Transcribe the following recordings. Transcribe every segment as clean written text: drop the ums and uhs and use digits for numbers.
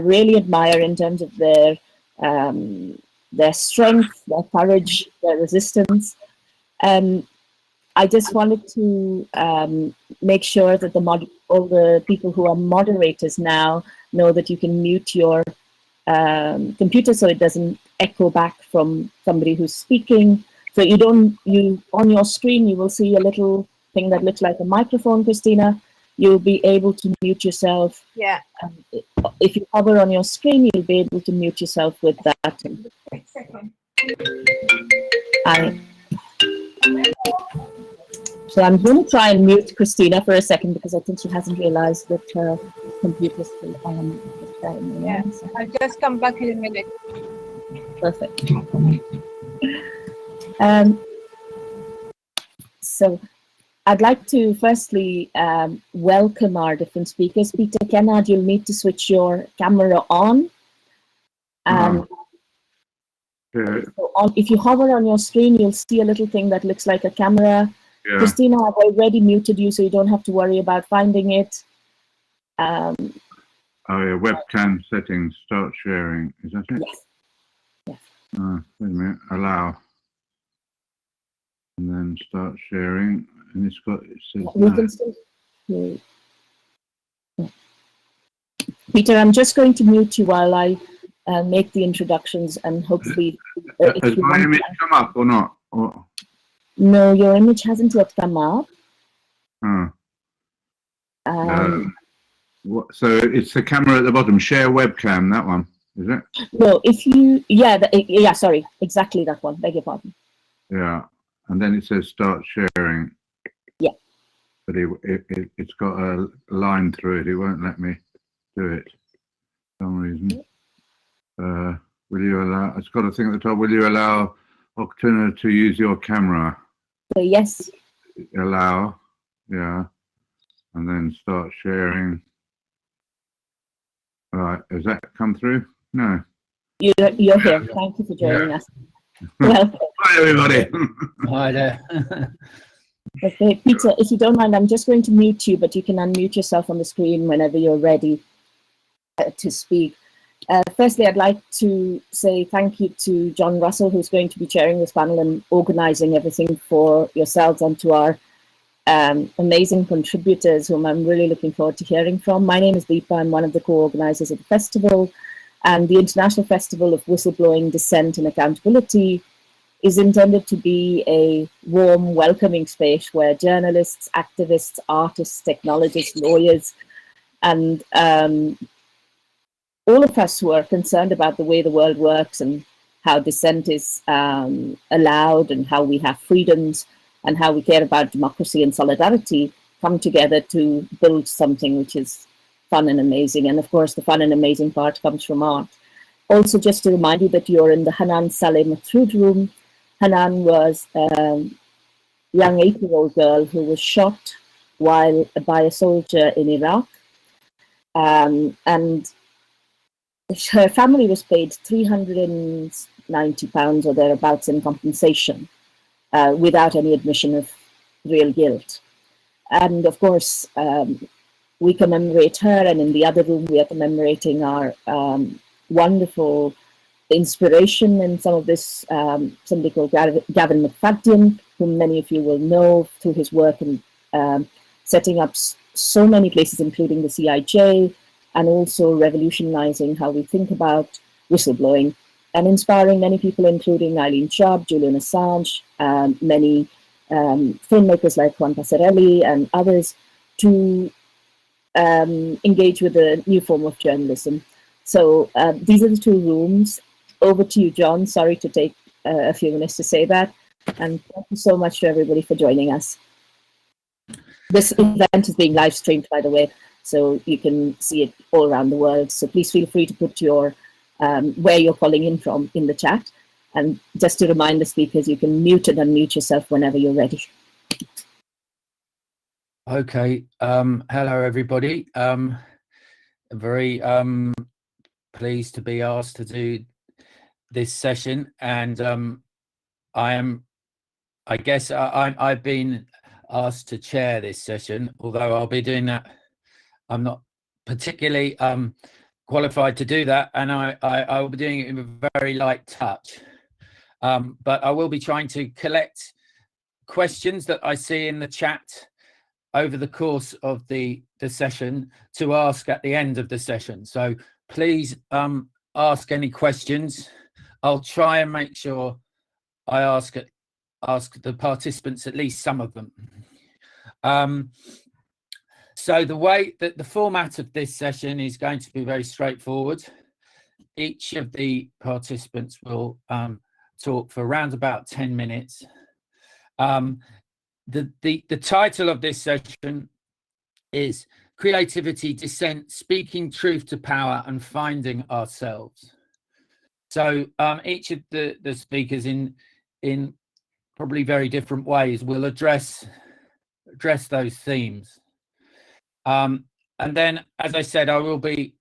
really admire in terms of their strength, their courage, their resistance. I just wanted to make sure that all the people who are moderators now know that you can mute your computer so it doesn't echo back from somebody who's speaking. So on your screen, you will see a little thing that looks like a microphone, Cristina. You'll be able to mute yourself. Yeah. If you hover on your screen, you'll be able to mute yourself with that. Wait a second. So I'm going to try and mute Cristina for a second because I think she hasn't realized that her computer's still on. Yeah, I'll just come back in a minute. Perfect. So I'd like to firstly welcome our different speakers. Peter Kennard, you'll need to switch your camera on. So if you hover on your screen, you'll see a little thing that looks like a camera. Yeah. Cristina, I've already muted you, so you don't have to worry about finding it. Oh yeah, webcam settings, start sharing. Is that it? Yes. Yes. Wait a minute, allow. And then start sharing. And it says we can still hear you. Peter, I'm just going to mute you while I make the introductions, and hopefully has my image come up or not? Or... No, your image hasn't yet come up. So it's the camera at the bottom, share webcam, that one, is it? No, if you, yeah, sorry, exactly that one, beg your pardon. Yeah, and then it says start sharing. Yeah. But it's got a line through it, it won't let me do it for some reason. Will you allow, it's got a thing at the top, will you allow Octuna to use your camera? So yes. Allow, yeah, and then start sharing. All right, has that come through? No. You're here. Thank you for joining us. Welcome. Hi, everybody. Hi there. Okay, Peter, if you don't mind, I'm just going to mute you, but you can unmute yourself on the screen whenever you're ready to speak. Firstly, I'd like to say thank you to John Russell, who's going to be chairing this panel and organizing everything for yourselves, and to our amazing contributors whom I'm really looking forward to hearing from. My name is Deepa. I'm one of the co-organizers of the festival, and the International Festival of Whistleblowing, Dissent and Accountability is intended to be a warm, welcoming space where journalists, activists, artists, technologists, lawyers, and all of us who are concerned about the way the world works and how dissent is allowed and how we have freedoms and how we care about democracy and solidarity come together to build something which is fun and amazing. And of course, the fun and amazing part comes from art. Also, just to remind you that you're in the Hanan Saleh Mathrood room. Hanan was a young 8-year-old girl who was shot by a soldier in Iraq. And her family was paid £390 or thereabouts in compensation without any admission of real guilt. And of course, we commemorate her, and in the other room we are commemorating our wonderful inspiration in some of this, somebody called Gavin Mcfadden, whom many of you will know through his work in setting up so many places, including the CIJ, and also revolutionizing how we think about whistleblowing, and inspiring many people, including Eileen Chubb, Julian Assange, many filmmakers like Juan Passarelli and others, to engage with a new form of journalism. So these are the two rooms. Over to you, John. Sorry to take a few minutes to say that. And thank you so much to everybody for joining us. This event is being live streamed, by the way, so you can see it all around the world. So please feel free to put your where you're calling in from in the chat. And just to remind the speakers, you can mute and unmute yourself whenever you're ready. Okay. Hello, everybody. Very pleased to be asked to do this session, and I've been asked to chair this session, although I'll be doing that. I'm not particularly qualified to do that, and I will be doing it in a very light touch. But I will be trying to collect questions that I see in the chat over the course of the session to ask at the end of the session. So please ask any questions. I'll try and make sure I ask the participants at least some of them. So the way that the format of this session is going to be very straightforward. Each of the participants will talk for around about 10 minutes. The title of this session is Creativity, Dissent, Speaking Truth to Power and Finding Ourselves. So each of the speakers in probably very different ways will address those themes. And then, as I said, I will be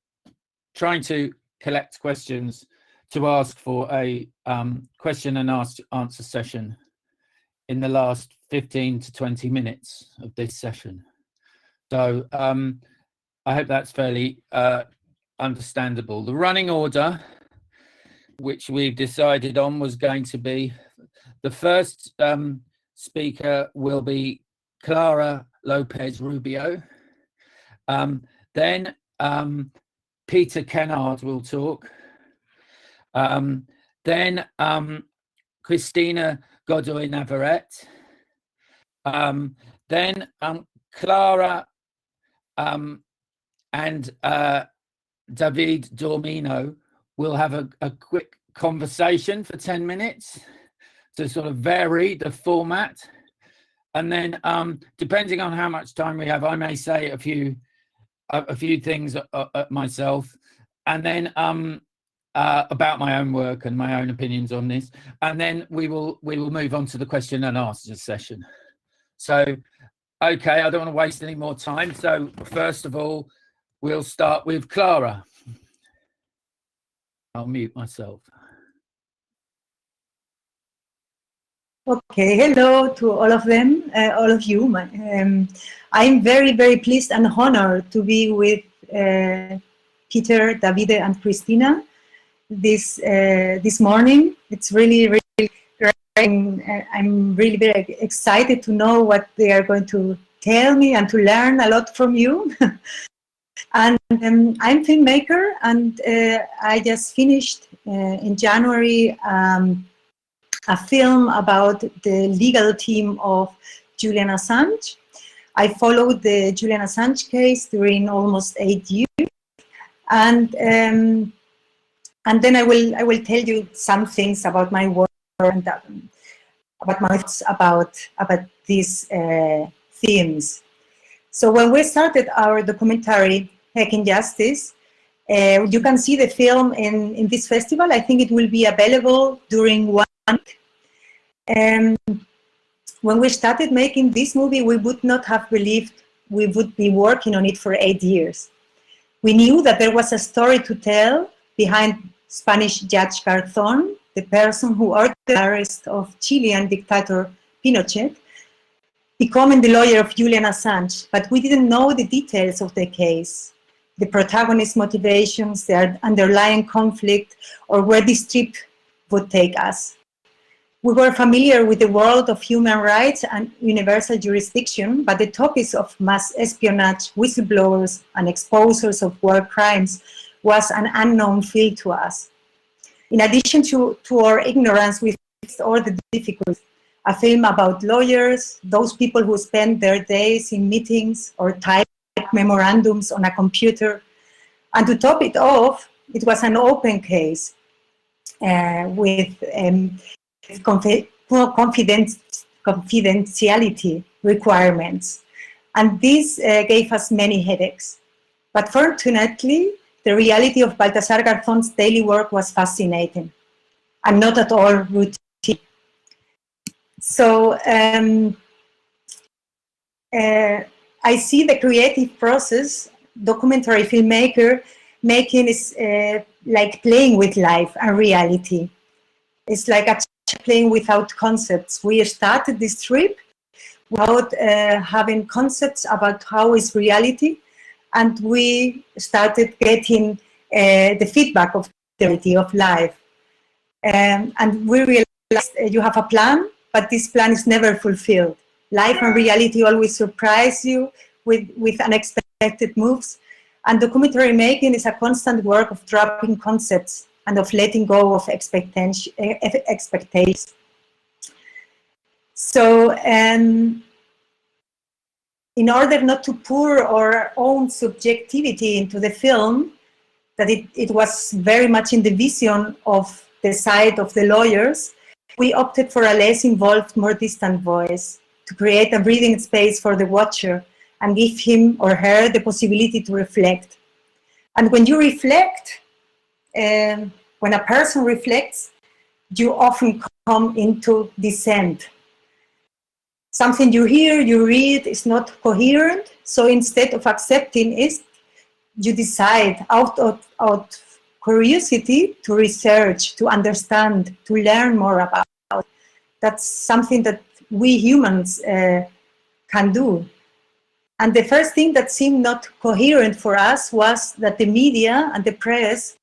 trying to collect questions to ask for a question and answer session in the last 15 to 20 minutes of this session. So I hope that's fairly understandable. The running order, which we've decided on, was going to be the first speaker will be Clara, Lopez, Rubio. Then Peter Kennard will talk. Then Cristina, Godo-Navarette. Then Clara and Davide, Dormino will have a quick conversation for 10 minutes to sort of vary the format. And then depending on how much time we have, I may say a few things myself, and then about my own work and my own opinions on this, and then we will move on to the question and answer session. So, okay, I don't want to waste any more time. So first of all, we'll start with Clara. I'll mute myself. Okay, hello to all of them, all of you. I'm very, very pleased and honored to be with Peter, Davide, and Cristina this morning. It's really, really great. I'm really very excited to know what they are going to tell me and to learn a lot from you. And I'm a filmmaker, and I just finished in January a film about the legal team of Julian Assange. I followed the Julian Assange case during almost 8 years, and then I will tell you some things about my work and about my thoughts about these themes. So when we started our documentary Hacking Justice, you can see the film in this festival. I think it will be available during 1 month. When we started making this movie, we would not have believed we would be working on it for 8 years. We knew that there was a story to tell behind Spanish Judge Garzón, the person who ordered the arrest of Chilean dictator Pinochet, becoming the lawyer of Julian Assange, but we didn't know the details of the case, the protagonist's motivations, their underlying conflict, or where this trip would take us. We were familiar with the world of human rights and universal jurisdiction, but the topics of mass espionage, whistleblowers, and exposers of war crimes was an unknown field to us. In addition to our ignorance, we faced all the difficulties. A film about lawyers, those people who spend their days in meetings or type memorandums on a computer. And to top it off, it was an open case with confidentiality requirements. And this gave us many headaches. But fortunately, the reality of Baltasar Garzón's daily work was fascinating and not at all routine. So I see the creative process, documentary filmmaker making is like playing with life and reality. It's like a playing without concepts. We started this trip without having concepts about how is reality, and we started getting the feedback of the reality of life. And we realized you have a plan, but this plan is never fulfilled. Life and reality always surprise you with unexpected moves. And documentary making is a constant work of dropping concepts and of letting go of expectations. So, in order not to pour our own subjectivity into the film, that it was very much in the vision of the side of the lawyers, we opted for a less involved, more distant voice to create a breathing space for the watcher and give him or her the possibility to reflect. And when you reflect, when a person reflects, you often come into dissent. Something you hear, you read is not coherent, so instead of accepting it, you decide out of curiosity to research, to understand, to learn more about. That's something that we humans can do. And the first thing that seemed not coherent for us was that the media and the press,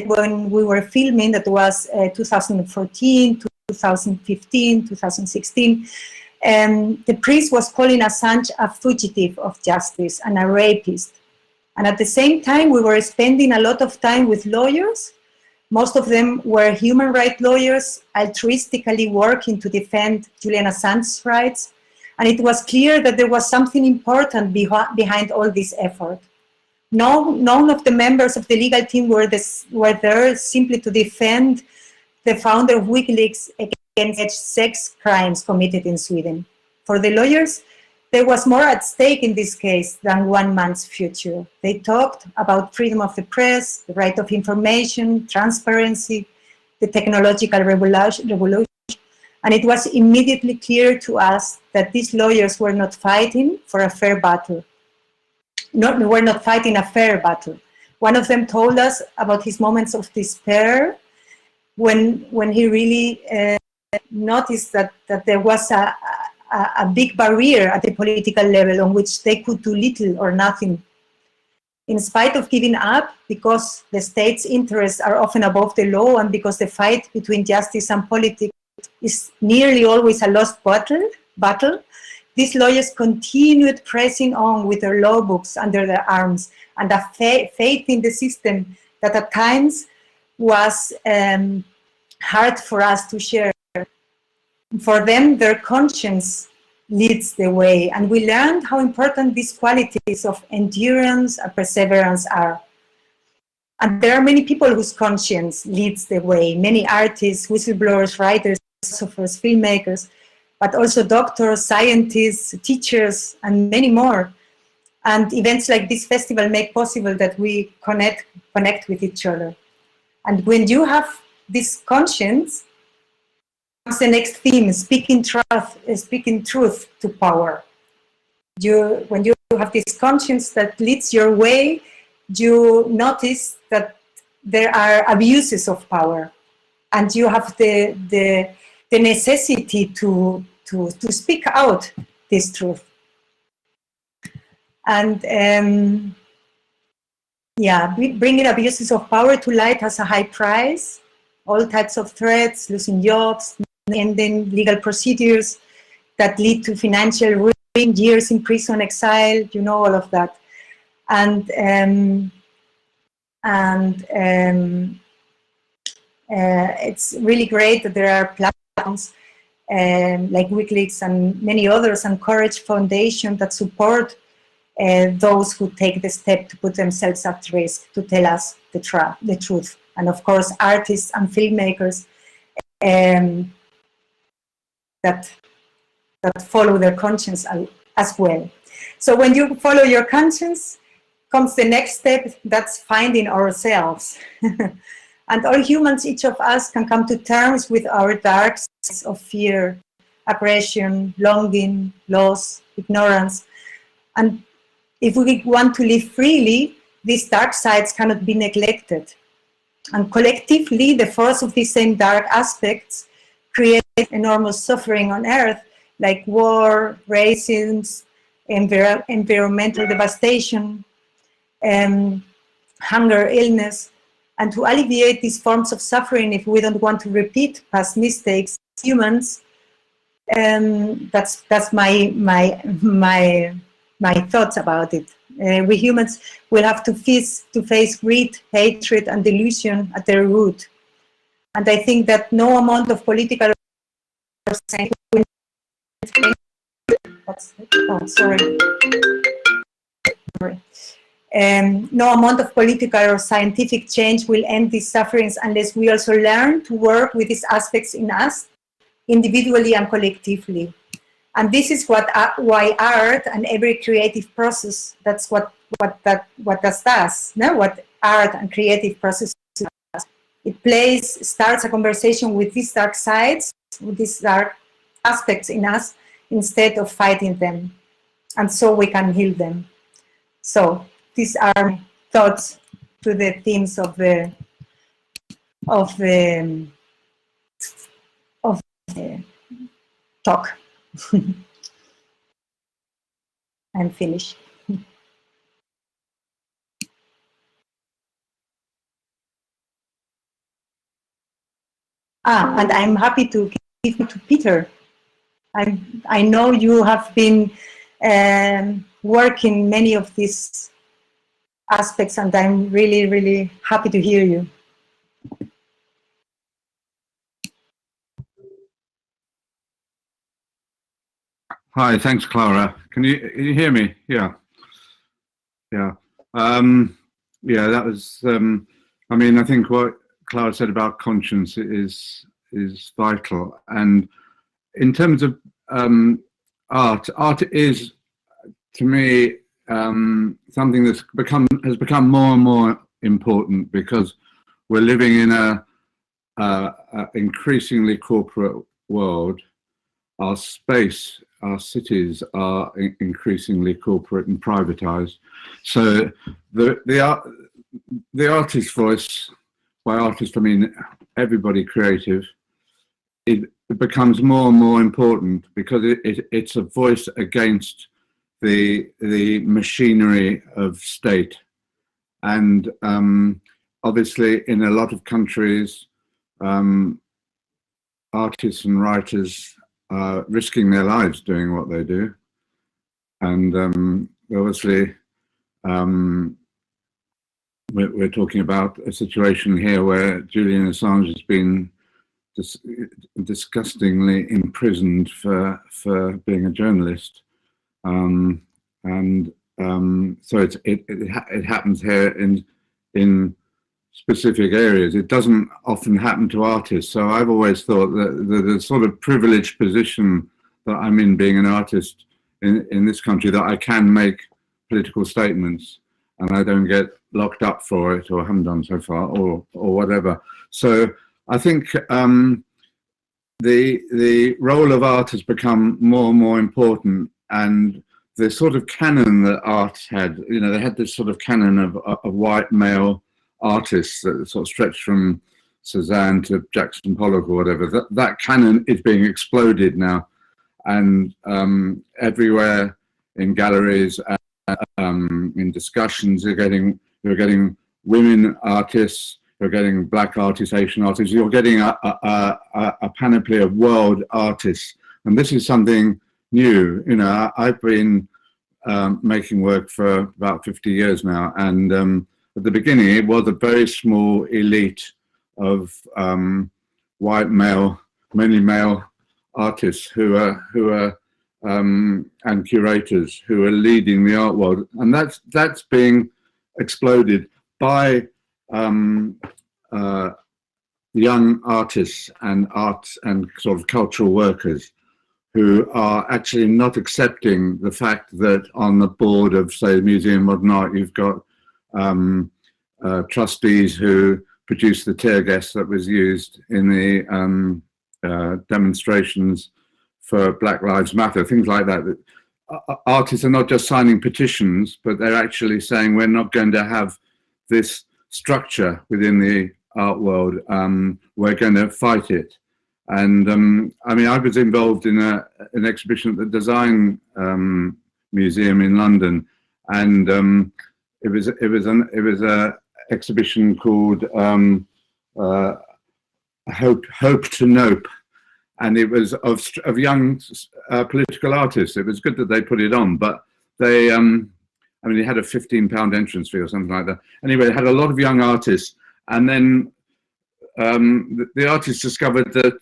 when we were filming, that was 2014, 2015, 2016, the priest was calling Assange a fugitive of justice and a rapist. And at the same time, we were spending a lot of time with lawyers. Most of them were human rights lawyers, altruistically working to defend Julian Assange's rights. And it was clear that there was something important behind all this effort. None of the members of the legal team were there simply to defend the founder of WikiLeaks against sex crimes committed in Sweden. For the lawyers, there was more at stake in this case than one man's future. They talked about freedom of the press, the right of information, transparency, the technological revolution. And it was immediately clear to us that these lawyers were not fighting for a fair battle. They were not fighting a fair battle. One of them told us about his moments of despair when he really noticed that there was a big barrier at the political level on which they could do little or nothing. In spite of giving up, because the state's interests are often above the law and because the fight between justice and politics is nearly always a lost battle, these lawyers continued pressing on with their law books under their arms and a faith in the system that at times was hard for us to share. For them, their conscience leads the way, and we learned how important these qualities of endurance and perseverance are. And there are many people whose conscience leads the way, many artists, whistleblowers, writers, philosophers, filmmakers, but also doctors, scientists, teachers, and many more. And events like this festival make possible that we connect with each other. And when you have this conscience, the next theme, speaking truth to power. When you have this conscience that leads your way, you notice that there are abuses of power, and you have the necessity to speak out this truth. And bringing abuses of power to light has a high price. All types of threats, losing jobs, ending legal procedures that lead to financial ruin, years in prison, exile, you know, all of that. And it's really great that there are platforms like WikiLeaks and many others, and Courage Foundation that support those who take the step to put themselves at risk to tell us the truth. And of course, artists and filmmakers that follow their conscience as well. So when you follow your conscience, comes the next step, that's finding ourselves. And all humans, each of us, can come to terms with our dark sides of fear, aggression, longing, loss, ignorance. And if we want to live freely, these dark sides cannot be neglected. And collectively, the force of these same dark aspects create enormous suffering on Earth, like war, racism, environmental devastation, hunger, illness, and to alleviate these forms of suffering if we don't want to repeat past mistakes. Humans, that's my thoughts about it. We humans will have to face greed, hatred, and delusion at their root. And I think that no amount of political no amount of political or scientific change will end these sufferings unless we also learn to work with these aspects in us, individually and collectively. And this is why art and every creative process, that's what that does, no? What art and creative process does. It starts a conversation with these dark sides, with these dark aspects in us, instead of fighting them. And so we can heal them. So these are my thoughts to the themes of the talk. I'm finished. And I'm happy to give it to Peter. I know you have been working many of these aspects, and I'm really, really happy to hear you. Hi, thanks, Clara. Can you hear me? Yeah. Yeah. Yeah, that was, I mean, I think what Clara said about conscience is vital. And in terms of art is, to me, something that's has become more and more important, because we're living in a increasingly corporate world. Our space, our cities are increasingly corporate and privatized. So the artist's voice, by artist I mean everybody creative, it becomes more and more important, because it's a voice against the machinery of state. And obviously in a lot of countries, artists and writers are risking their lives doing what they do. And obviously we're talking about a situation here where Julian Assange has been disgustingly imprisoned for being a journalist. So it happens here in specific areas. It doesn't often happen to artists. So I've always thought that the sort of privileged position that I'm in, being an artist in this country, that I can make political statements and I don't get locked up for it, or haven't done so far, or whatever. So I think the role of art has become more and more important, and the sort of canon that art had, you know, they had this sort of canon of white male artists that sort of stretched from Cézanne to Jackson Pollock or whatever. That canon is being exploded now, and everywhere in galleries, in discussions, you're getting women artists, you're getting black artists, Asian artists, you're getting a panoply of world artists, and this is something new. You know, I've been making work for about 50 years now, and at the beginning it was a very small elite of white male, mainly male artists who are and curators who are leading the art world, and that's being exploded by young artists and arts and sort of cultural workers who are actually not accepting the fact that on the board of, say, the Museum of Modern Art, you've got trustees who produced the tear gas that was used in the demonstrations for Black Lives Matter, things like that. Artists are not just signing petitions, but they're actually saying we're not going to have this structure within the art world. We're going to fight it. And I mean, I was involved in an exhibition at the Design Museum in London, and it was exhibition called Hope to Nope, and it was of young political artists. It was good that they put it on, but they, I mean, it had a £15 entrance fee or something like that. Anyway, it had a lot of young artists, and then the artists discovered that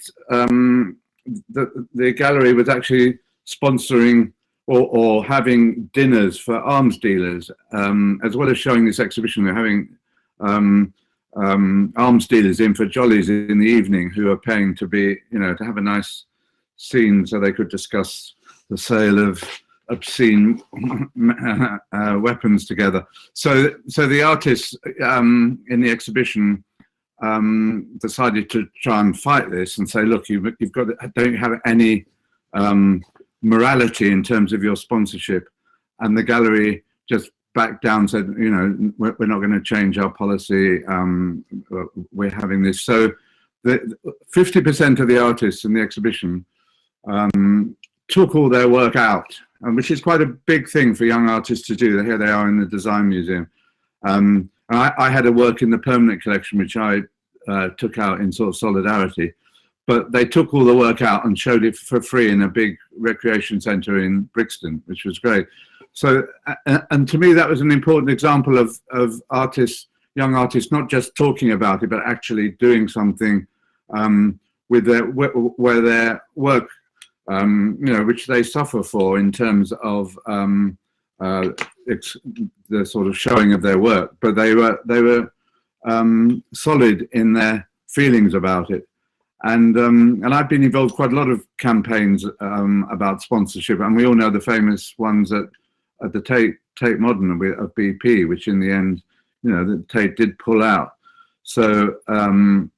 the gallery was actually sponsoring or having dinners for arms dealers, as well as showing this exhibition. They're having arms dealers in for jollies in the evening who are paying to be, you know, to have a nice scene so they could discuss the sale of obscene weapons together. So the artists in the exhibition decided to try and fight this and say, look, you've got, don't have any morality in terms of your sponsorship. And the gallery just backed down, said, you know, we're not going to change our policy. We're having this. So the 50% of the artists in the exhibition took all their work out, which is quite a big thing for young artists to do. Here they are in the Design Museum. I had a work in the permanent collection, which I took out in sort of solidarity, but they took all the work out and showed it for free in a big recreation centre in Brixton, which was great. So, and to me, that was an important example of artists, young artists, not just talking about it, but actually doing something with their, where their work, you know, which they suffer for in terms of the sort of showing of their work, but they were solid in their feelings about it. And I've been involved quite a lot of campaigns about sponsorship, and we all know the famous ones at the Tate Modern of BP, which in the end, you know, the Tate did pull out. So, and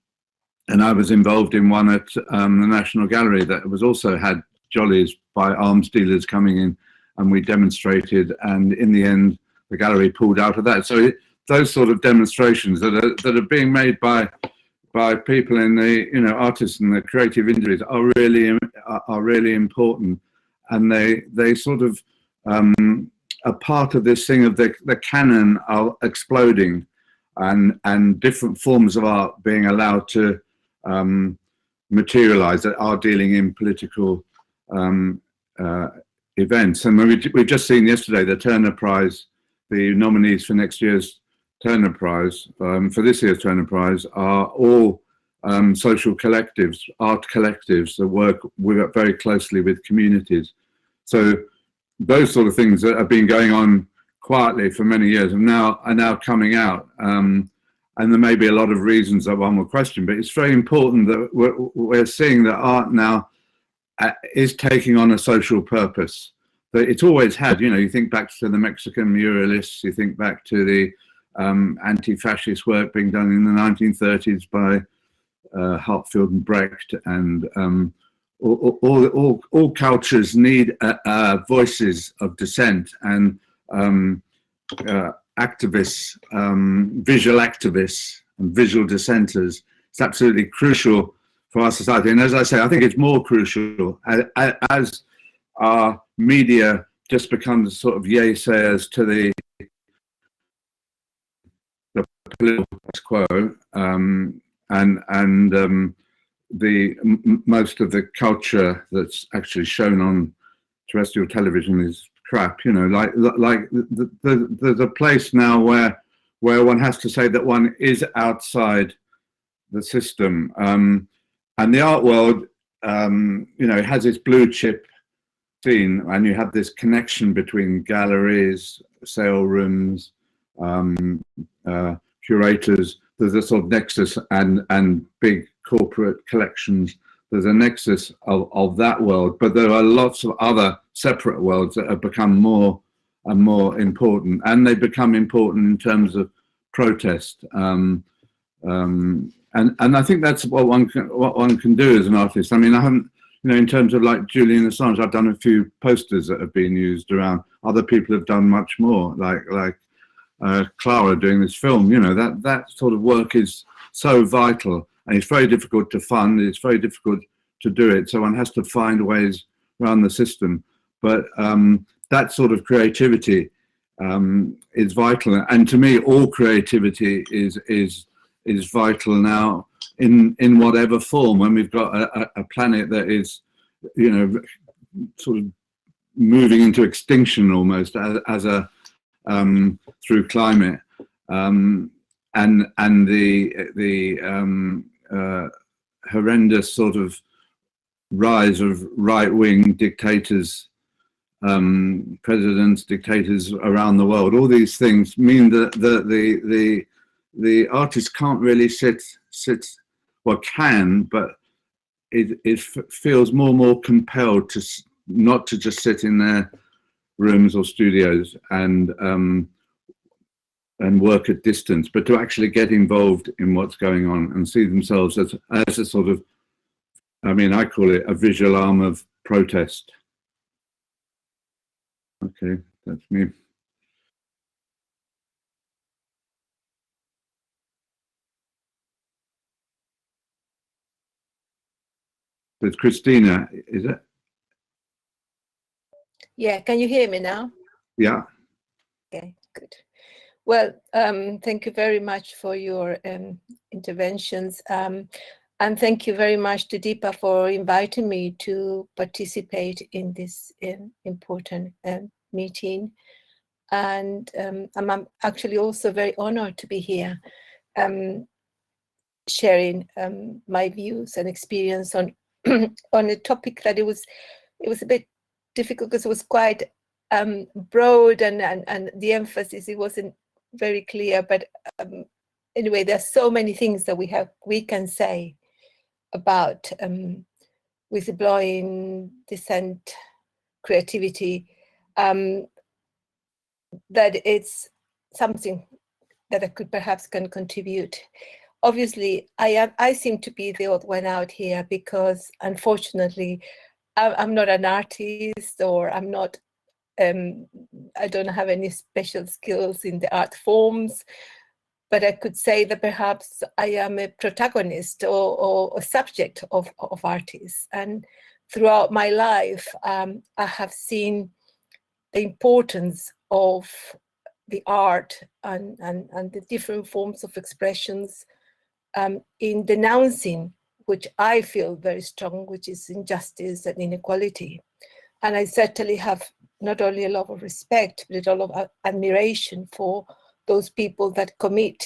I was involved in one at the National Gallery that was also had jollies by arms dealers coming in, and we demonstrated, and in the end, the gallery pulled out of that. So those sort of demonstrations that are being made by people in the, you know, artists and the creative industries are really important, and they sort of are part of this thing of the canon are exploding, and different forms of art being allowed to materialize that are dealing in political events. And we've just seen yesterday the Turner Prize, the nominees for next year's Turner Prize, for this year's Turner Prize, are all social collectives, art collectives that work very closely with communities. So those sort of things that have been going on quietly for many years are now coming out. And there may be a lot of reasons that one will question, but it's very important that we're seeing that art now is taking on a social purpose that it's always had. You know, you think back to the Mexican muralists, you think back to the anti-fascist work being done in the 1930s by Hartfield and Brecht, and all cultures need voices of dissent, and activists, visual activists and visual dissenters. It's absolutely crucial for our society. And as I say, I think it's more crucial as our media just becomes sort of yay-sayers to the political quo, and most of the culture that's actually shown on terrestrial television is crap. You know, like there's a place now where one has to say that one is outside the system, and the art world, you know, has its blue chip scene, and you have this connection between galleries, sale rooms, curators. There's a sort of nexus, and big corporate collections. There's a nexus of that world, but there are lots of other separate worlds that have become more and more important, and they become important in terms of protest. And I think that's what one can do as an artist. I mean, I haven't, you know, in terms of like Julian Assange, I've done a few posters that have been used around. Other people have done much more, like Clara doing this film. You know, that sort of work is so vital, and it's very difficult to fund. It's very difficult to do it, so one has to find ways around the system. But that sort of creativity is vital. And to me, all creativity is vital now in whatever form. When we've got a planet that is, you know, sort of moving into extinction almost as a through climate, and the horrendous sort of rise of right-wing dictators, presidents, dictators around the world. All these things mean that the artist can't really sit, well, can, but it feels more and more compelled to not to just sit in their rooms or studios and work at distance, but to actually get involved in what's going on and see themselves as a sort of, I mean, I call it a visual arm of protest. Okay, that's me. It's Cristina, is it? Yeah, can you hear me now? Yeah. Okay, good. Well, thank you very much for your interventions. And thank you very much to Deepa for inviting me to participate in this important meeting. And I'm actually also very honored to be here, sharing my views and experience on on a topic that it was a bit difficult because it was quite broad and the emphasis, it wasn't very clear. But anyway, there's so many things that we can say about whistleblowing, dissent, creativity, that it's something that I could perhaps can contribute. Obviously, I seem to be the odd one out here because, unfortunately, I'm not an artist, or I'm not. I don't have any special skills in the art forms, but I could say that perhaps I am a protagonist or a subject of artists. And throughout my life, I have seen the importance of the art and the different forms of expressions in denouncing, which I feel very strong, which is injustice and inequality. And I certainly have not only a lot of respect, but a lot of admiration for those people that commit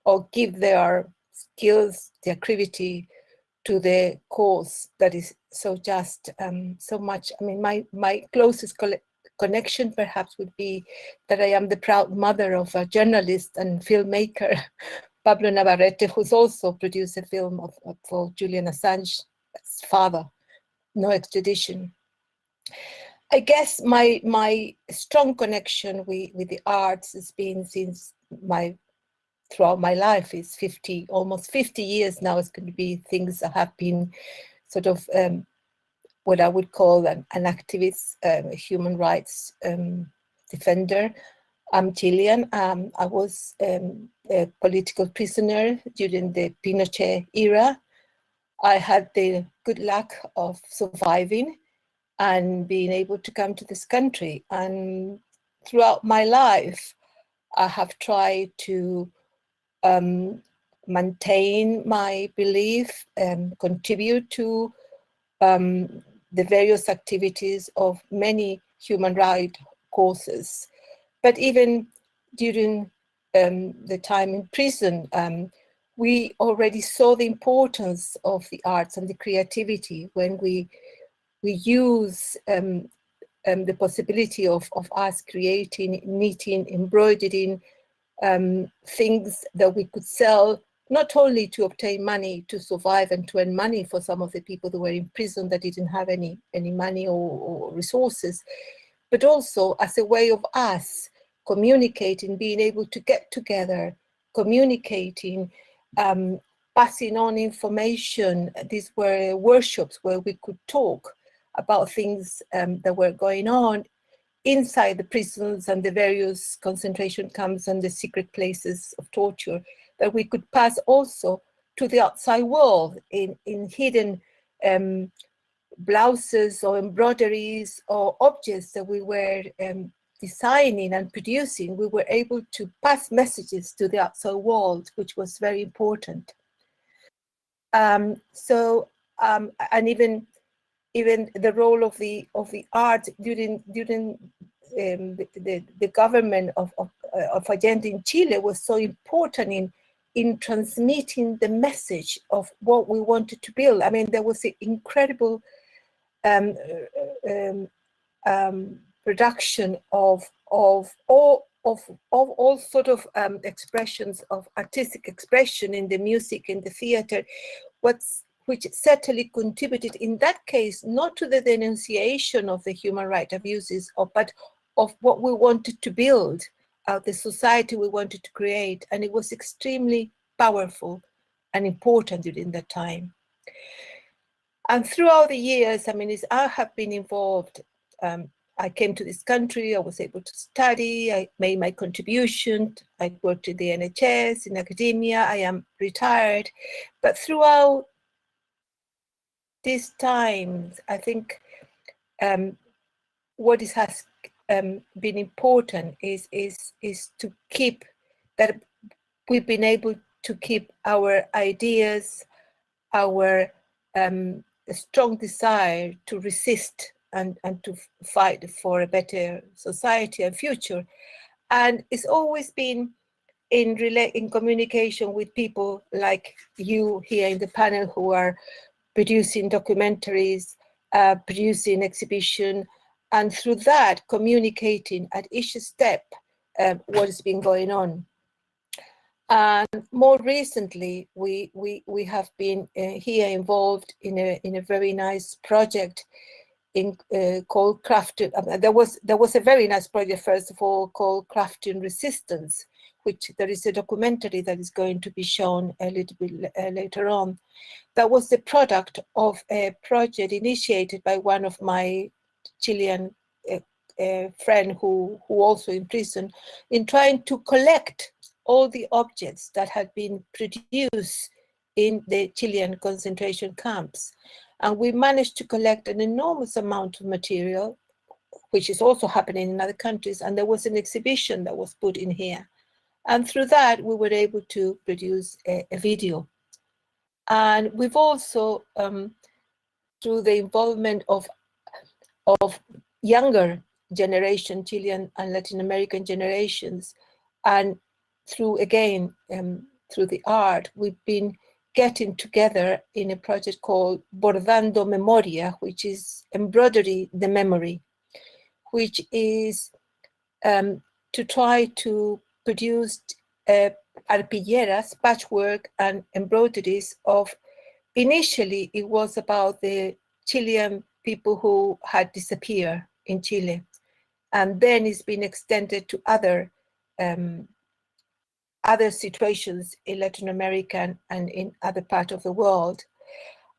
or give their skills, their creativity to the cause that is so just, so much. I mean, my closest connection perhaps would be that I am the proud mother of a journalist and filmmaker, Pablo Navarrete, who's also produced a film for Julian Assange's father, No Extradition. I guess my strong connection with the arts has been since throughout my life. Is almost 50 years now. It's going to be things that have been sort of what I would call an activist, a human rights defender. I'm Chilean. I was a political prisoner during the Pinochet era. I had the good luck of surviving and being able to come to this country. And throughout my life, I have tried to maintain my belief and contribute to the various activities of many human rights causes. But even during the time in prison, we already saw the importance of the arts and the creativity when we use the possibility of us creating, knitting, embroidering things that we could sell, not only to obtain money to survive and to earn money for some of the people who were in prison that didn't have any money or resources, but also as a way of us communicating, being able to get together, communicating, passing on information. These were workshops where we could talk about things that were going on inside the prisons and the various concentration camps and the secret places of torture, that we could pass also to the outside world in hidden blouses or embroideries or objects that we were designing and producing, we were able to pass messages to the outside world, which was very important. And even the role of the art during the government of Allende in Chile was so important in transmitting the message of what we wanted to build. I mean, there was an incredible production of all sort of expressions of artistic expression in the music, in the theater, which certainly contributed in that case not to the denunciation of the human rights abuses, but of what we wanted to build, the society we wanted to create, and it was extremely powerful and important during that time. And throughout the years, I mean, I have been involved. I came to this country, I was able to study, I made my contribution, I worked in the NHS, in academia, I am retired. But throughout these times, I think what has been important is to keep that we've been able to keep our ideas, our strong desire to resist and to fight for a better society and future. And it's always been in communication with people like you here in the panel who are producing documentaries, producing exhibition, and through that communicating at each step what has been going on. And more recently, we have been here involved in a very nice project called Crafting. There was a very nice project, first of all, called Crafting Resistance, which there is a documentary that is going to be shown a little bit later on. That was the product of a project initiated by one of my Chilean friend who also in prison, in trying to collect all the objects that had been produced in the Chilean concentration camps. And we managed to collect an enormous amount of material, which is also happening in other countries. And there was an exhibition that was put in here. And through that, we were able to produce a video. And we've also, through the involvement of younger generation, Chilean and Latin American generations, and through, again, through the art, we've been getting together in a project called Bordando Memoria, which is embroidery the memory, which is to try to produce arpilleras, patchwork, and embroideries of, initially it was about the Chilean people who had disappeared in Chile. And then it's been extended to other situations in Latin America and in other parts of the world.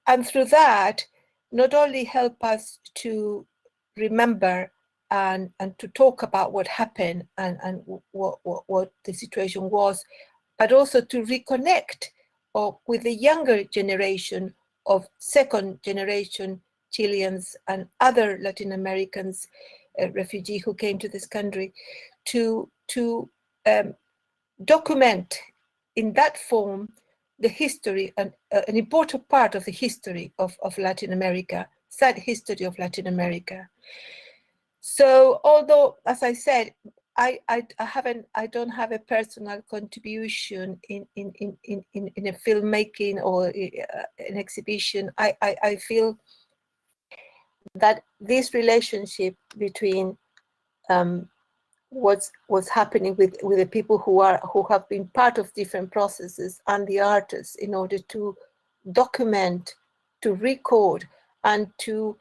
And through that, not only help us to remember and to talk about what happened and what the situation was, but also to reconnect with the younger generation of second generation Chileans and other Latin Americans, refugees who came to this country, to document in that form the history, and an important part of the history of Latin America, sad history of Latin America. So although, as I said, I don't have a personal contribution in a filmmaking or an exhibition, I feel that this relationship between what's happening with the people who have been part of different processes and the artists, in order to document, to record, and to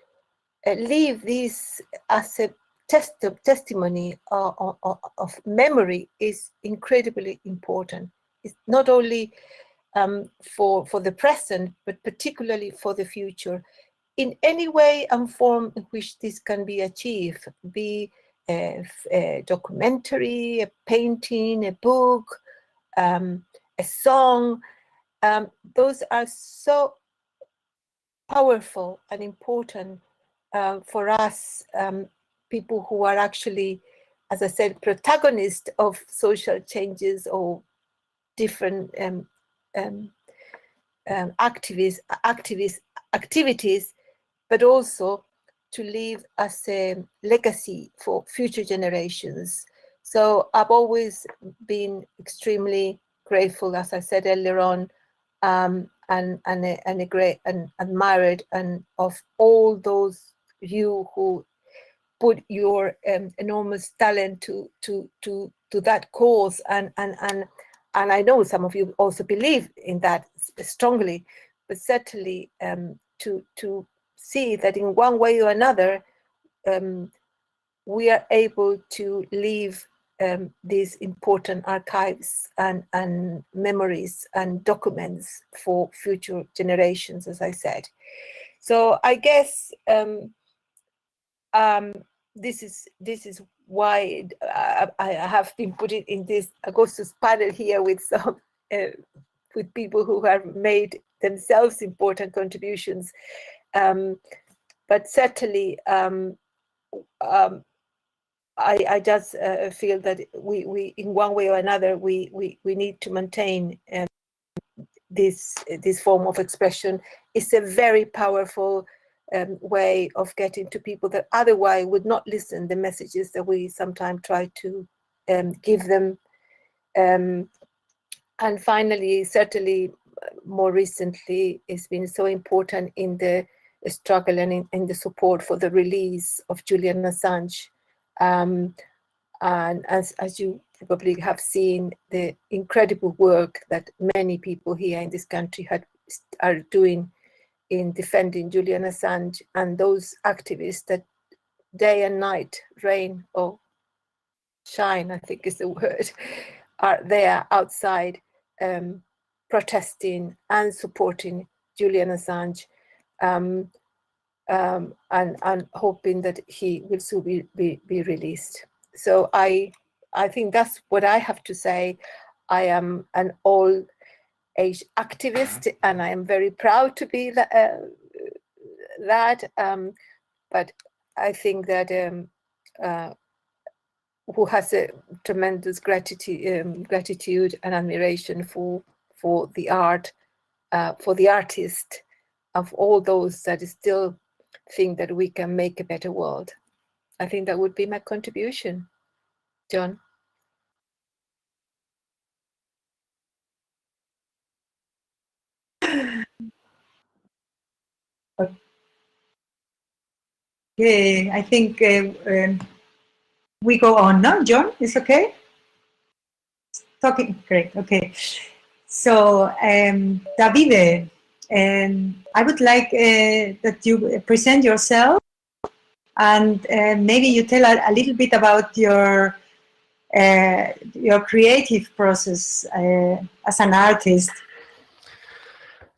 leave this as a testimony of memory, is incredibly important. It's not only for the present, but particularly for the future. In any way and form in which this can be achieved, be a documentary, a painting, a book, a song, those are so powerful and important for us, people who are actually as I said, protagonist of social changes or different activities, but also to leave as a legacy for future generations. So I've always been extremely grateful, as I said earlier on, and a great and admired and of all those you who put your enormous talent to that cause, and I know some of you also believe in that strongly, but certainly to see that in one way or another we are able to leave these important archives and memories and documents for future generations, as I said. So I guess this is why I have been put in this Augustus panel here with some with people who have made themselves important contributions, but certainly I just feel that we in one way or another we need to maintain this form of expression. It's a very powerful way of getting to people that otherwise would not listen the messages that we sometimes try to give them. And finally, certainly more recently, it's been so important in the struggle and in the support for the release of Julian Assange. And as you probably have seen, the incredible work that many people here in this country are doing in defending Julian Assange, and those activists that day and night, rain or shine, I think is the word, are there outside protesting and supporting Julian Assange, and hoping that he will soon be released. So I think that's what I have to say. I am an all-age activist, and I am very proud to be that. But I think that who has a tremendous gratitude and admiration for the art, for the artist, of all those that still think that we can make a better world. I think that would be my contribution, John. Okay, I think we go on now. John, is okay? Talking, great, okay. So, Davide, I would like that you present yourself, and maybe you tell a little bit about your creative process as an artist.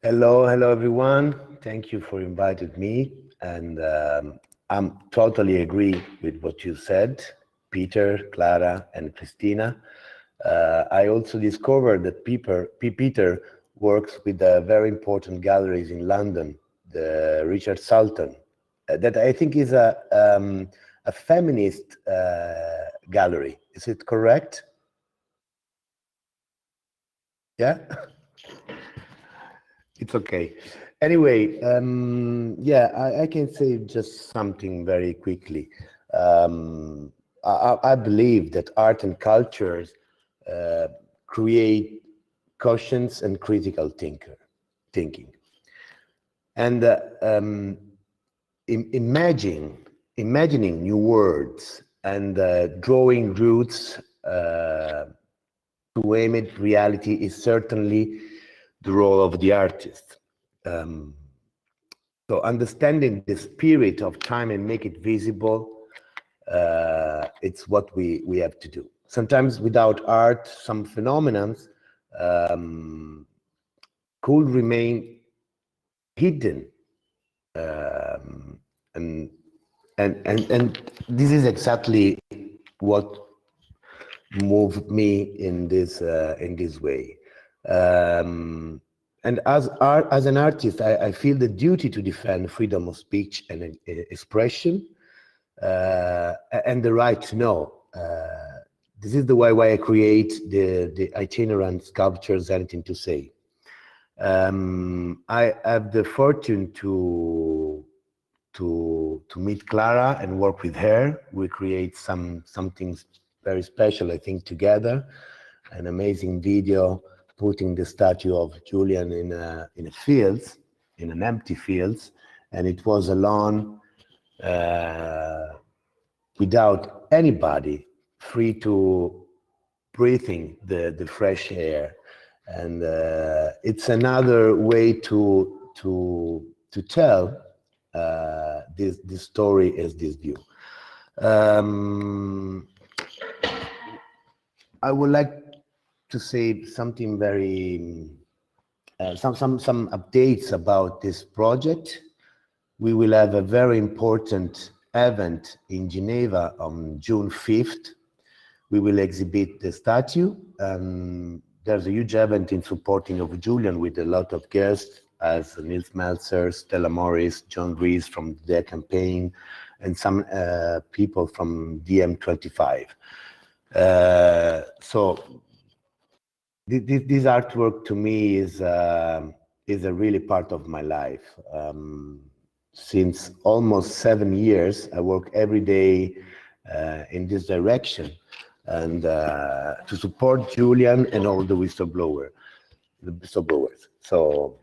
Hello everyone. Thank you for inviting me, and I'm totally agree with what you said, Peter, Clara, and Cristina. I also discovered that Peter works with very important galleries in London, the Richard Sultan, that I think is a feminist gallery. Is it correct? Yeah? It's okay. Anyway, yeah, I can say just something very quickly. I believe that art and cultures create conscience and critical thinking. And imagining new words and drawing roots to aim at reality is certainly the role of the artist. So understanding the spirit of time and make it visible, it's what we have to do. Sometimes without art, some phenomena could remain hidden, and this is exactly what moved me in this way. And as an artist, I feel the duty to defend freedom of speech and expression, and the right to know. this is the why I create the itinerant sculptures, anything to say. I have the fortune to meet Clara and work with her. We create something very special, I think, together. An amazing video putting the statue of Julian in a fields, in an empty fields, and it was alone, without anybody, free to breathing the fresh air. And it's another way to tell this story as this view. I would like to say something very, some updates about this project. We will have a very important event in Geneva on June 5th. We will exhibit the statue. There's a huge event in supporting of Julian with a lot of guests, as Nils Meltzer, Stella Morris, John Rees from their campaign, and some people from DM25. So this artwork to me is a really part of my life. Since almost 7 years, I work every day in this direction, and to support Julian and all the whistleblowers. So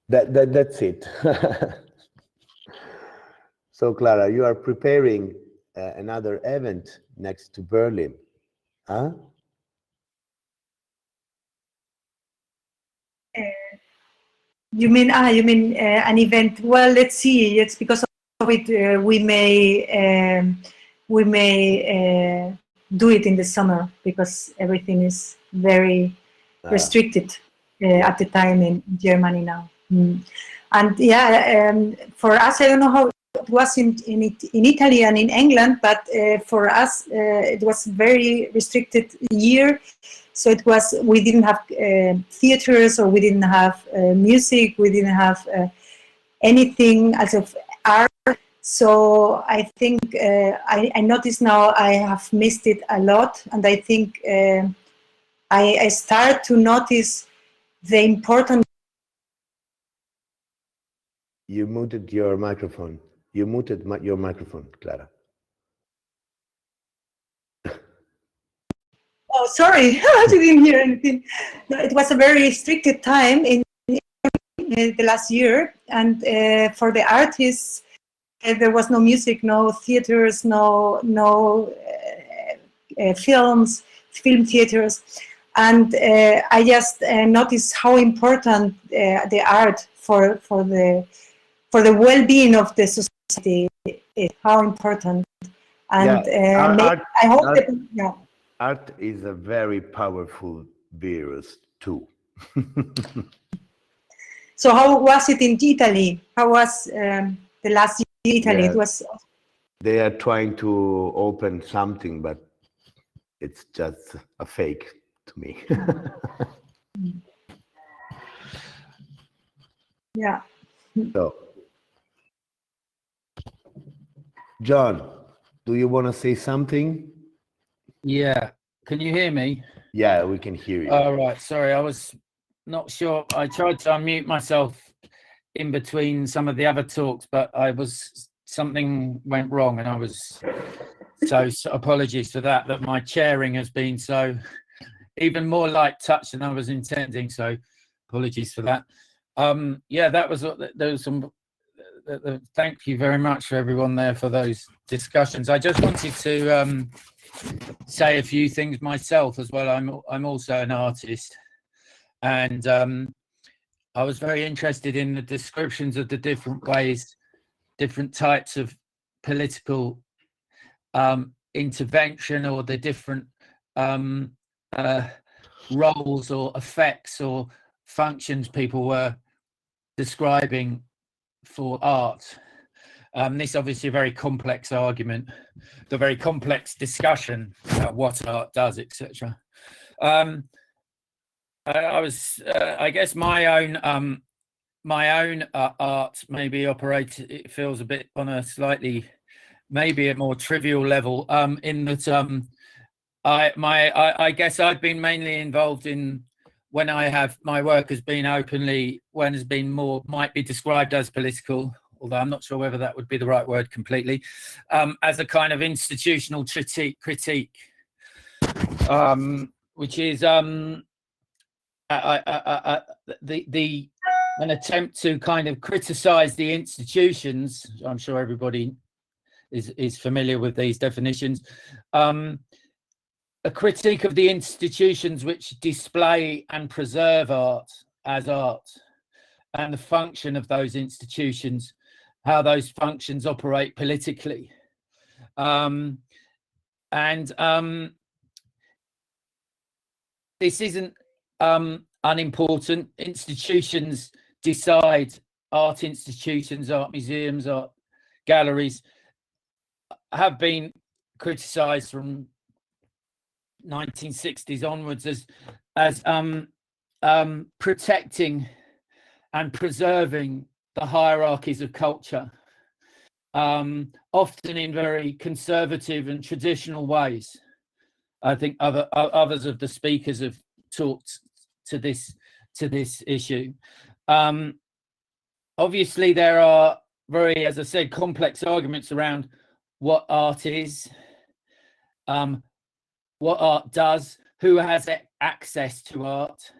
that's it. So Clara, you are preparing another event next to Berlin, huh? You mean an event? Well, let's see. It's because of it we may do it in the summer, because everything is very restricted at the time in Germany now. And yeah, for us, I don't know how it was in Italy and in England, but for us it was very restricted year. So it was, we didn't have theaters, or we didn't have music, we didn't have anything as of art. So I think I notice now I have missed it a lot, and I think I start to notice the importance. You muted your microphone. You muted your microphone, Clara. Oh, sorry, I didn't hear anything. No, it was a very restricted time in the last year, and for the artists, there was no music, no theaters, no film theaters, and I just noticed how important the art for the well-being of the society is, how important, and I hope that. Yeah. Art is a very powerful virus too. So how was it in Italy? How was the last year in Italy? Yeah. It was. They are trying to open something, but it's just a fake to me. Yeah. So, John, do you want to say something? Yeah. Can you hear me? Yeah, we can hear you. All right. Sorry, I was not sure. I tried to unmute myself in between some of the other talks, but something went wrong, and I was so apologies for that. That my chairing has been so even more light touch than I was intending. So apologies for that. Yeah, there was some. Thank you very much for everyone there for those discussions. I just wanted to say a few things myself as well. I'm also an artist, and I was very interested in the descriptions of the different ways, different types of political intervention, or the different roles or effects or functions people were describing for art. This obviously a very complex argument, the very complex discussion about what art does, etc. I guess my own art maybe operates. It feels a bit on a slightly maybe a more trivial level, in that I guess I've been mainly involved in, when my work has been openly, when has been more, might be described as political, although I'm not sure whether that would be the right word completely, as a kind of institutional critique, which is an attempt to kind of criticize the institutions. I'm sure everybody is familiar with these definitions. A critique of the institutions which display and preserve art as art, and the function of those institutions, how those functions operate politically. This isn't unimportant. Institutions decide, art institutions, art museums, art galleries have been criticised from 1960s onwards as protecting and preserving the hierarchies of culture, often in very conservative and traditional ways. I think others of the speakers have talked to this issue. Obviously, there are very, as I said, complex arguments around what art is, what art does, who has access to art,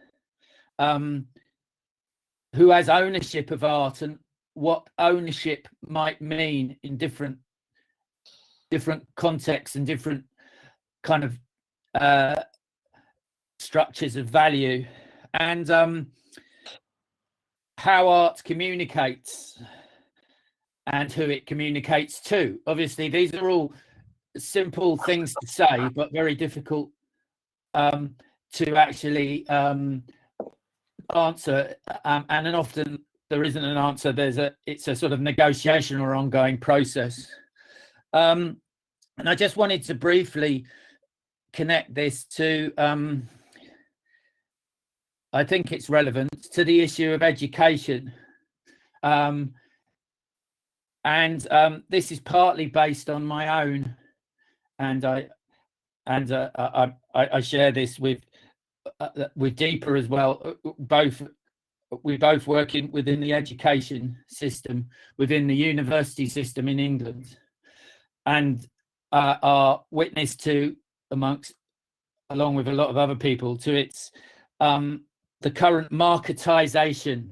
who has ownership of art, and what ownership might mean in different contexts and different kind of structures of value, and how art communicates and who it communicates to. Obviously, these are all simple things to say, but very difficult to actually answer. And then often there isn't an answer. It's a sort of negotiation or ongoing process. And I just wanted to briefly connect this to, I think it's relevant to the issue of education. This is partly based on my own, and I share this with Deepa as well. We both work within the education system, within the university system in England, and are witness to, along with a lot of other people, to its the current marketization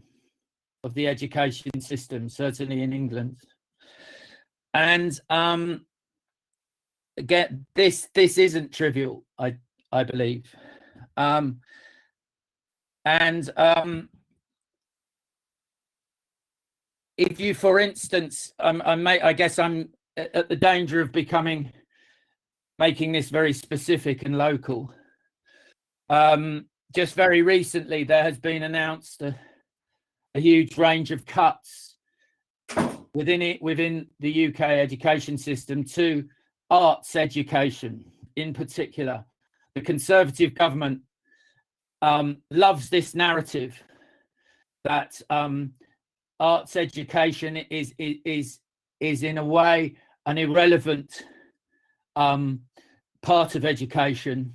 of the education system, certainly in England. And again, this isn't trivial, I believe. If you, for instance, I guess I'm at the danger of making this very specific and local. Just very recently, there has been announced a huge range of cuts within the UK education system to arts education in particular. The Conservative government loves this narrative that arts education is in a way an irrelevant part of education,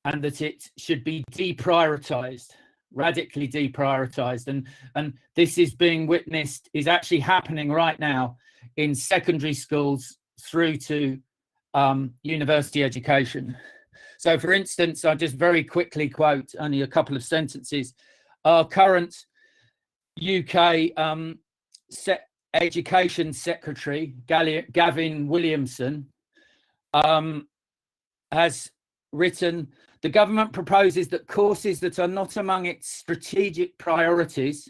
and that it should be deprioritized, radically deprioritized. And this is being witnessed, is actually happening right now in secondary schools through to university education. So, for instance, I'll just very quickly quote only a couple of sentences. Our current UK Education Secretary, Gavin Williamson, has written, the government proposes that courses that are not among its strategic priorities,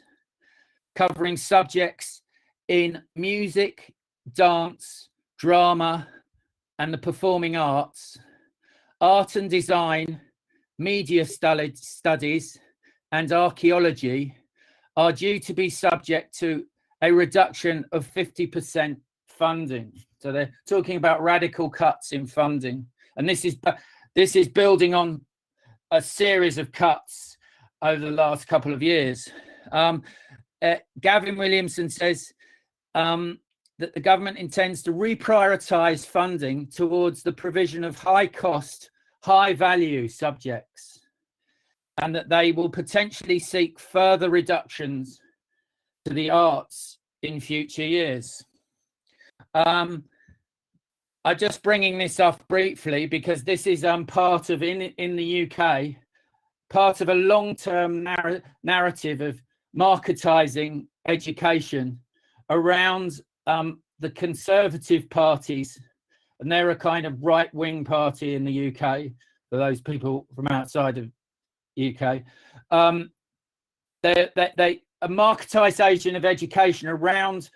covering subjects in music, dance, drama, and the performing arts, art and design, media studies, and archaeology, are due to be subject to a reduction of 50% funding. So they're talking about radical cuts in funding. And this is building on a series of cuts over the last couple of years. Gavin Williamson says, that the government intends to reprioritise funding towards the provision of high-cost, high-value subjects, and that they will potentially seek further reductions to the arts in future years. I'm just bringing this up briefly because this is part of, in the UK, part of a long-term narrative of marketising education around the Conservative parties, and they're a kind of right-wing party in the UK, for those people from outside of UK. A marketisation of education around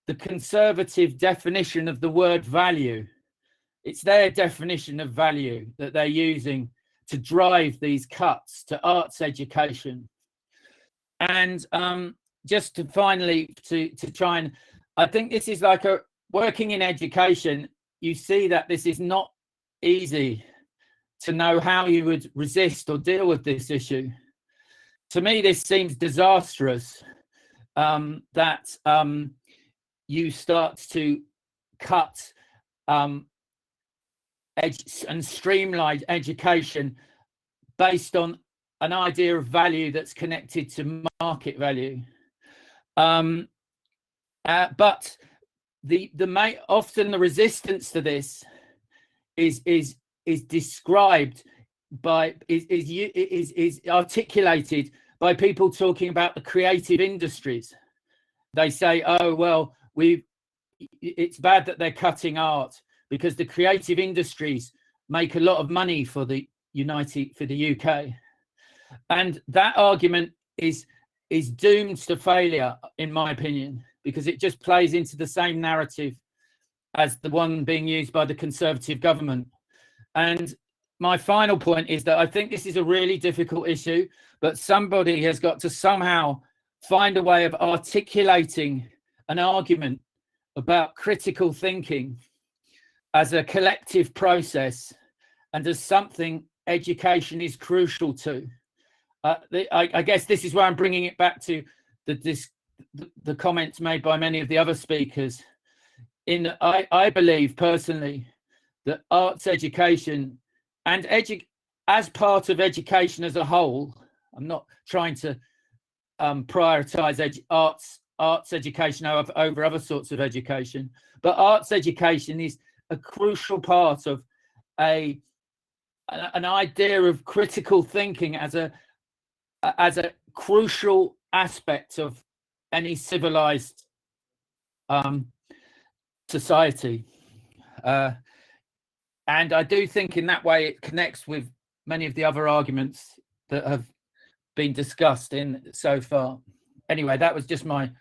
the Conservative definition of the word value. It's their definition of value that they're using to drive these cuts to arts education. And just to finally, to try and, I think this is like working in education, you see that this is not easy to know how you would resist or deal with this issue. To me, this seems disastrous, that you start to cut and streamline education based on an idea of value that's connected to market value. But often the resistance to this is described by is articulated by people talking about the creative industries. They say, oh well, it's bad that they're cutting art because the creative industries make a lot of money for the UK, and that argument is doomed to failure, in my opinion, because it just plays into the same narrative as the one being used by the Conservative government. And my final point is that I think this is a really difficult issue, but somebody has got to somehow find a way of articulating an argument about critical thinking as a collective process and as something education is crucial to. I guess this is where I'm bringing it back to the comments made by many of the other speakers. I believe personally that arts education and as part of education as a whole, I'm not trying to prioritize arts education over other sorts of education, but arts education is a crucial part of an idea of critical thinking as a crucial aspect of any civilized society. And I do think in that way it connects with many of the other arguments that have been discussed in so far. Anyway, that was just my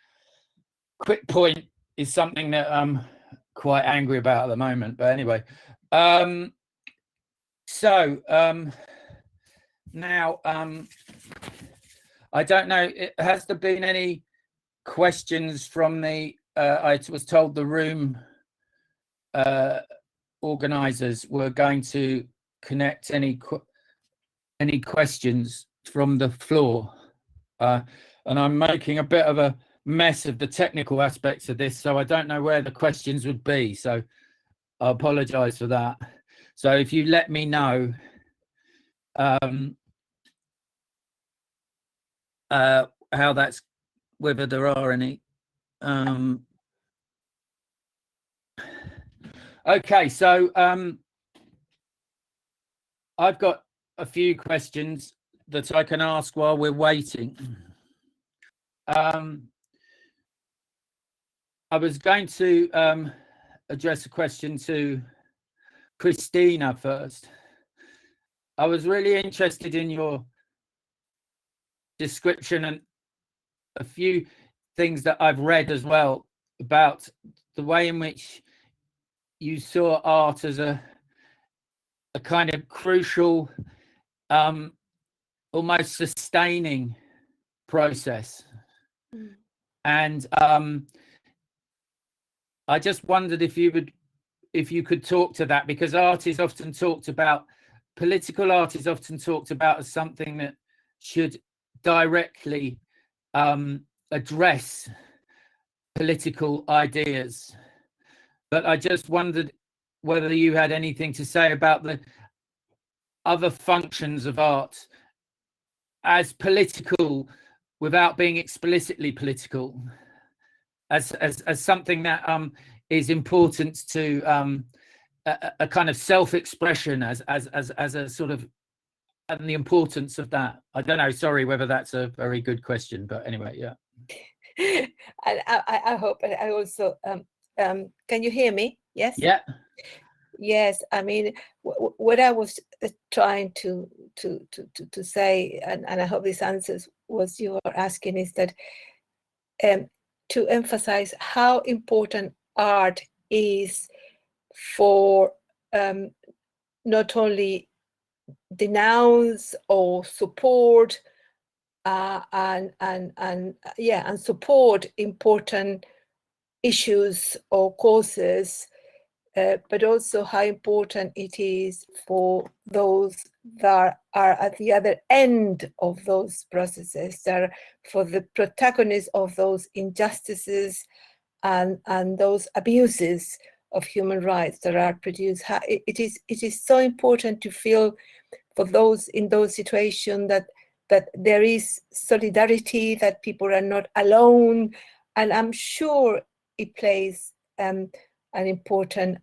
quick point, is something that I'm quite angry about at the moment. But anyway, now I don't know, has there been any questions from the I was told the room organizers were going to connect any questions from the floor, and I'm making a bit of a mess of the technical aspects of this, so I don't know where the questions would be, so I apologize for that. So if you let me know how that's, whether there are any. Okay, so I've got a few questions that I can ask while we're waiting. I was going to address a question to Cristina first. I was really interested in your description and a few things that I've read as well about the way in which you saw art as a kind of crucial, almost sustaining process. And I just wondered if you could talk to that, because art is often talked about, political art is often talked about as something that should directly address political ideas. but I just wondered whether you had anything to say about the other functions of art as political without being explicitly political, as something that is important to a kind of self-expression as a sort of, and the importance of that. I don't know, sorry whether that's a very good question, but anyway, yeah. I hope, and I also can you hear me? Yes. Yeah. Yes, I mean, what I was trying to say, and I hope this answers what you are asking, is that to emphasize how important art is for not only denounce or support and support important issues or causes, but also how important it is for those that are at the other end of those processes, that for the protagonists of those injustices and those abuses of human rights that are produced. It is so important to feel for those in those situations that there is solidarity, that people are not alone, and I'm sure it plays an important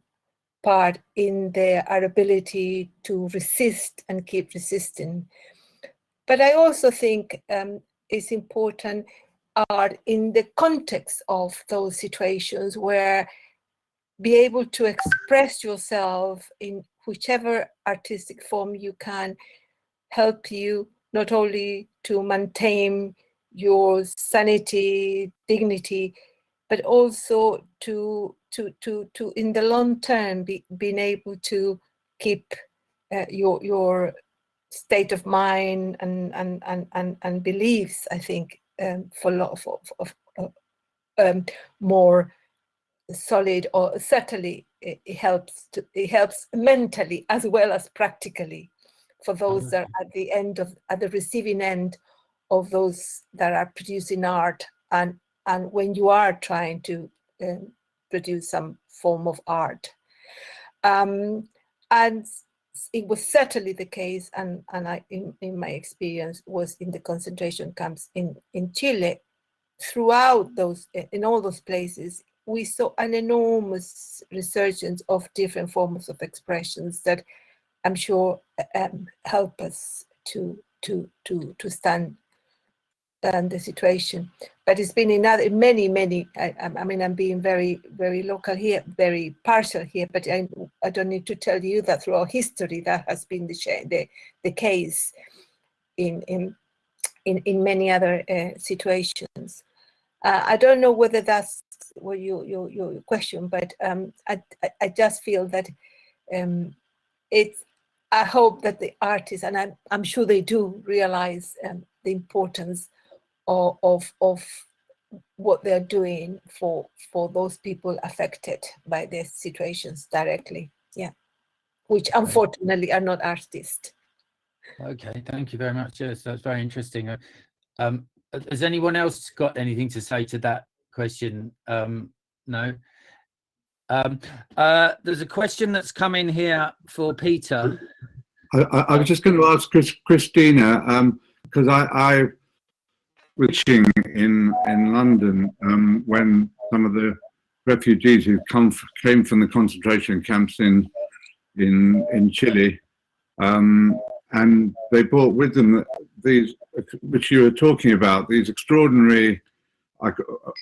part in our ability to resist and keep resisting. But I also think it's important art in the context of those situations, where be able to express yourself in whichever artistic form you can, help you not only to maintain your sanity, dignity, but also to in the long term being able to keep your state of mind and beliefs, I think, for a lot of more solid, or certainly it helps mentally as well as practically for those that are at the receiving end of those that are producing art, and when you are trying to produce some form of art. And it was certainly the case, and I, in my experience, was in the concentration camps in Chile. Throughout those, in all those places, we saw an enormous resurgence of different forms of expressions that I'm sure help us to stand the situation. But it's been in many. I mean, I'm being very, very local here, very partial here. But I don't need to tell you that throughout history that has been the case in many other situations. I don't know whether that's what your question, but I just feel that it's. I hope that the artists, and I'm sure they do, realize the importance of what they're doing for those people affected by these situations directly. Yeah, which unfortunately are not artists. Okay, thank you very much. Yes, that's very interesting. Has anyone else got anything to say to that question? No. There's a question that's come in here for Peter. I was just going to ask Cristina, because I was in London when some of the refugees who came from the concentration camps in Chile, and they brought with them these, which you were talking about, these extraordinary,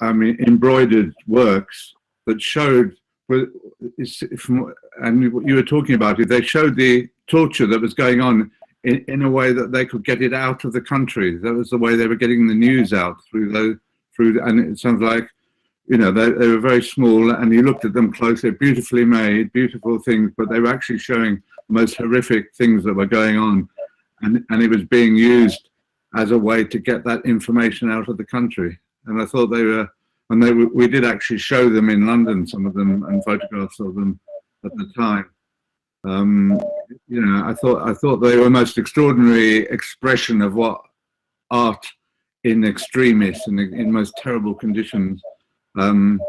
I mean, embroidered works that showed, and what you were talking about it, they showed the torture that was going on in a way that they could get it out of the country. That was the way they were getting the news out through, and it sounds like, you know, they were very small, and you looked at them closely, beautifully made, beautiful things, but they were actually showing the most horrific things that were going on, and it was being used as a way to get that information out of the country. And I thought they were, and we did actually show them in London, some of them, and photographs of them at the time. You know, I thought they were a most extraordinary expression of what art in extremis and in most terrible conditions can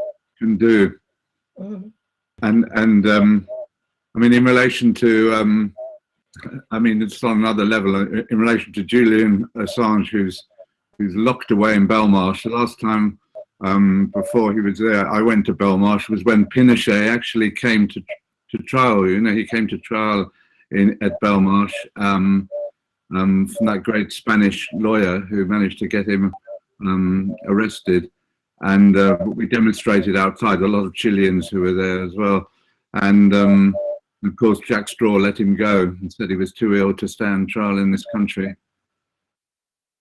do. I mean, in relation to, I mean, it's on another level. In relation to Julian Assange, who's locked away in Belmarsh. The last time before he was there, I went to Belmarsh was when Pinochet actually came to trial. You know, he came to trial at Belmarsh from that great Spanish lawyer who managed to get him arrested. And we demonstrated outside, a lot of Chileans who were there as well. And of course, Jack Straw let him go and said he was too ill to stand trial in this country.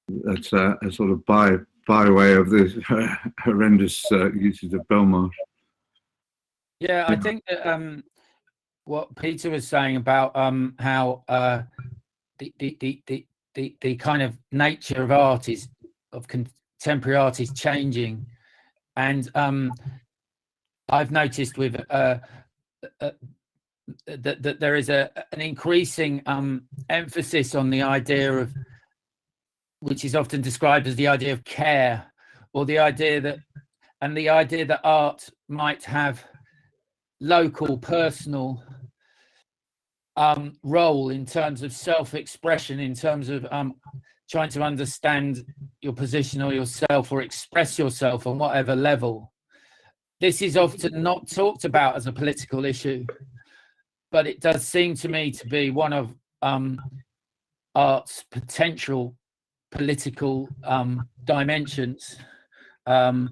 That's a sort of by way of the horrendous uses of Belmarsh. Yeah, I think that what Peter was saying about how the kind of nature of art is, of contemporary art, is changing, and I've noticed with that there is an increasing emphasis on the idea of, which is often described as the idea of care, or the idea that art might have local, personal role in terms of self-expression, in terms of trying to understand your position or yourself, or express yourself on whatever level. This is often not talked about as a political issue, but it does seem to me to be one of art's potential political dimensions on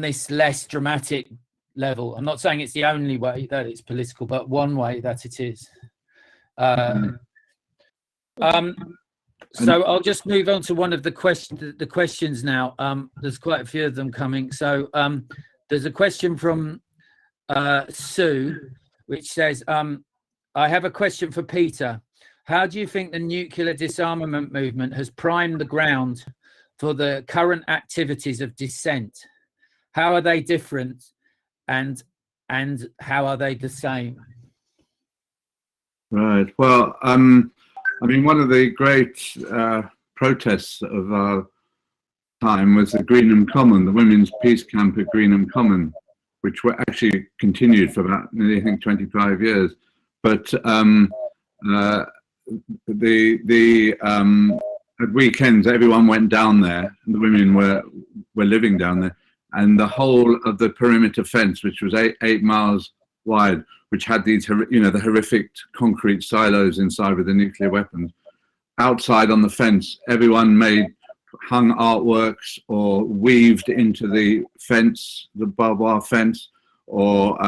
this less dramatic level. I'm not saying it's the only way that it's political, but one way that it is. So I'll just move on to one of the questions now. There's quite a few of them coming. So there's a question from Sue, which says, I have a question for Peter. How do you think the nuclear disarmament movement has primed the ground for the current activities of Dissent? How are they different, and how are they the same? Right. Well, I mean, one of the great protests of our time was the Greenham Common, the women's peace camp at Greenham Common, which were actually continued for about, I think, 25 years. But at weekends, everyone went down there, and the women were living down there, and the whole of the perimeter fence, which was 8 miles wide, which had these, you know, the horrific concrete silos inside with the nuclear weapons. Outside on the fence, everyone hung artworks or weaved into the fence, the barbed wire fence, or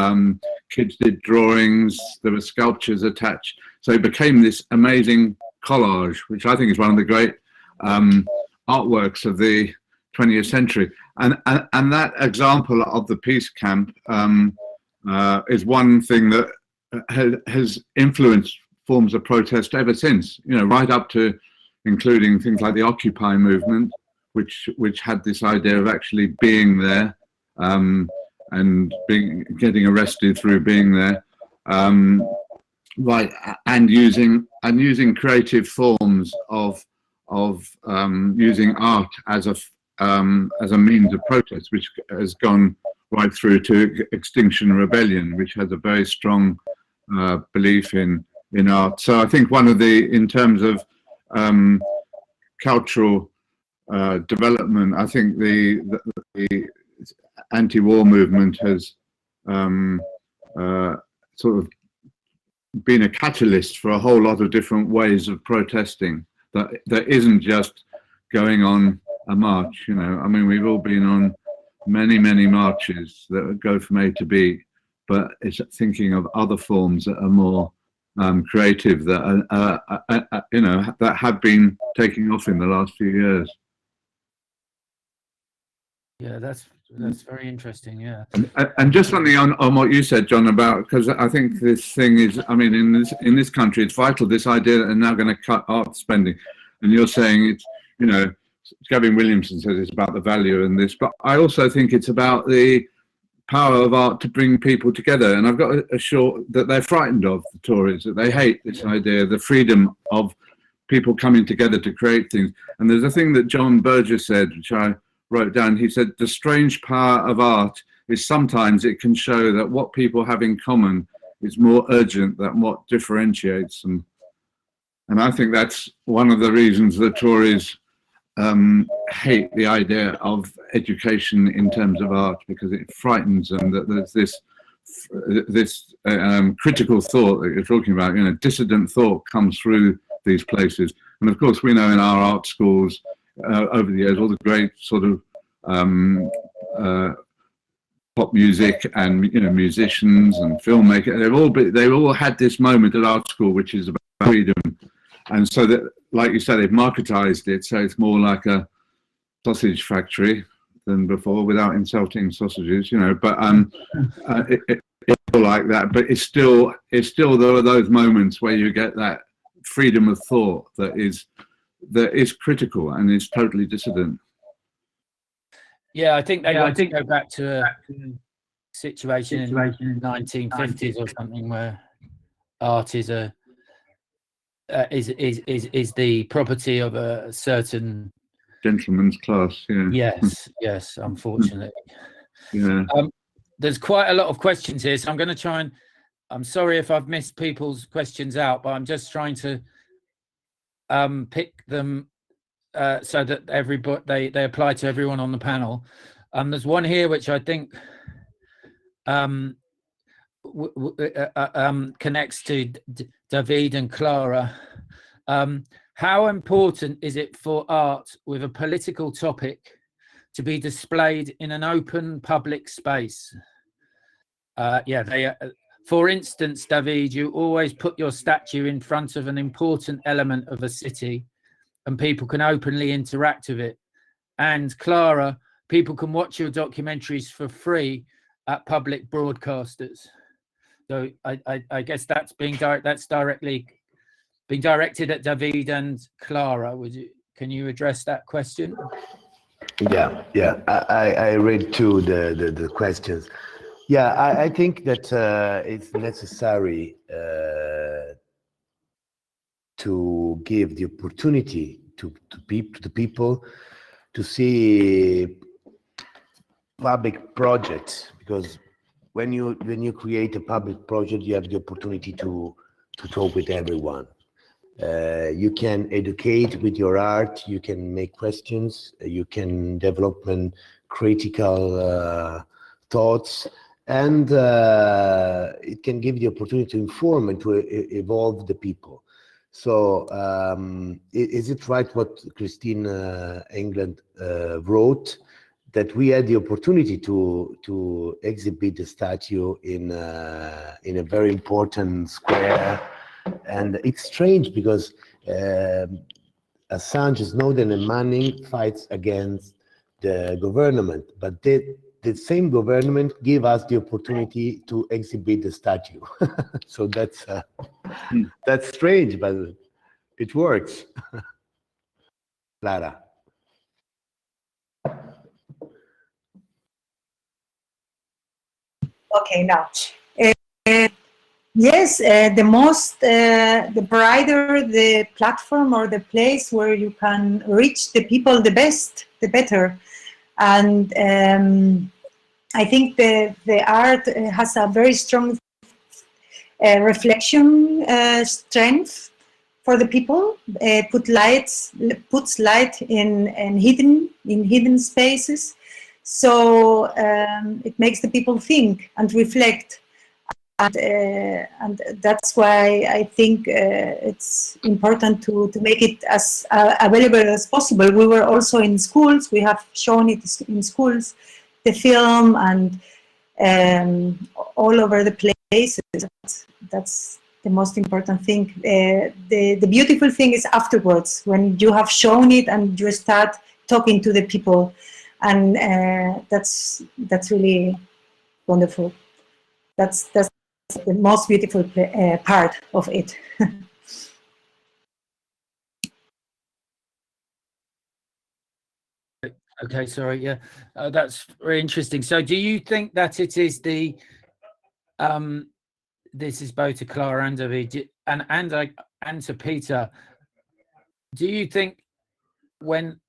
kids did drawings. There were sculptures attached. So it became this amazing collage, which I think is one of the great artworks of the 20th century. And that example of the peace camp is one thing that has influenced forms of protest ever since, you know, right up to including things like the Occupy movement, which had this idea of actually being there and getting arrested through being there, right, and using creative forms of using art as a means of protest, which has gone right through to Extinction Rebellion, which has a very strong belief in art. So I think one of in terms of cultural development, I think the anti-war movement has sort of been a catalyst for a whole lot of different ways of protesting. That isn't just going on a march. You know, I mean, we've all been on many marches that go from A to B, but it's thinking of other forms that are more creative, that you know, that have been taking off in the last few years. Yeah, that's very interesting. Yeah, and just something on what you said, John, about, because I think this thing is, I mean, in this country, it's vital, this idea that they're now going to cut art spending, and you're saying it's, you know, Gavin Williamson says it's about the value in this, but I also think it's about the power of art to bring people together. And I've got a short that they're frightened of, the Tories, that they hate this idea, the freedom of people coming together to create things. And there's a thing that John Burgess said, which I wrote down. He said, the strange power of art is sometimes it can show that what people have in common is more urgent than what differentiates them. And I think that's one of the reasons the Tories hate the idea of education in terms of art, because it frightens them that there's this critical thought that you're talking about, you know, dissident thought comes through these places. And of course, we know in our art schools over the years, all the great sort of pop music and, you know, musicians and filmmakers, they've all had this moment at art school, which is about freedom. And so that, like you said, they've marketized it, so it's more like a sausage factory than before, without insulting sausages, you know. But it's all like that. But it's still there are those moments where you get that freedom of thought that is critical and is totally dissident. Yeah, I think they want to go back to a situation in the 1950s or something where art is the property of a certain gentleman's class. Yeah. Yes, unfortunately. Yeah. There's quite a lot of questions here, so I'm going to try and, I'm sorry if I've missed people's questions out, but I'm just trying to pick them so that everybody they apply to everyone on the panel. There's one here which I think connects to Davide and Clara. How important is it for art with a political topic to be displayed in an open public space? For instance, Davide, you always put your statue in front of an important element of a city and people can openly interact with it. And Clara, people can watch your documentaries for free at public broadcasters. So I guess that's directly being directed at Davide and Clara. Can you address that question? Yeah. I read too the questions. Yeah, I think that it's necessary to give the opportunity to the people to see public projects, because when you create a public project, you have the opportunity to talk with everyone. You can educate with your art, you can make questions, you can develop critical thoughts, and it can give the opportunity to inform and to evolve the people. So is it right what Cristina England wrote, that we had the opportunity to exhibit the statue in a very important square? And it's strange because Assange, Snowden and Manning fights against the government, but the same government give us the opportunity to exhibit the statue. So that's strange, but it works. Clara. Okay, now. Yes, the brighter the platform or the place where you can reach the people the best, the better. And I think the art has a very strong reflection strength for the people. Puts light in hidden spaces. So it makes the people think and reflect. And that's why I think it's important to make it as available as possible. We were also in schools. We have shown it in schools, the film, and all over the places. That's the most important thing. The beautiful thing is afterwards, when you have shown it and you start talking to the people, and that's really wonderful. That's the most beautiful part of it. Okay, sorry, yeah, that's very interesting. So do you think that it is the, this is both to Clara and Davide and to Peter, do you think when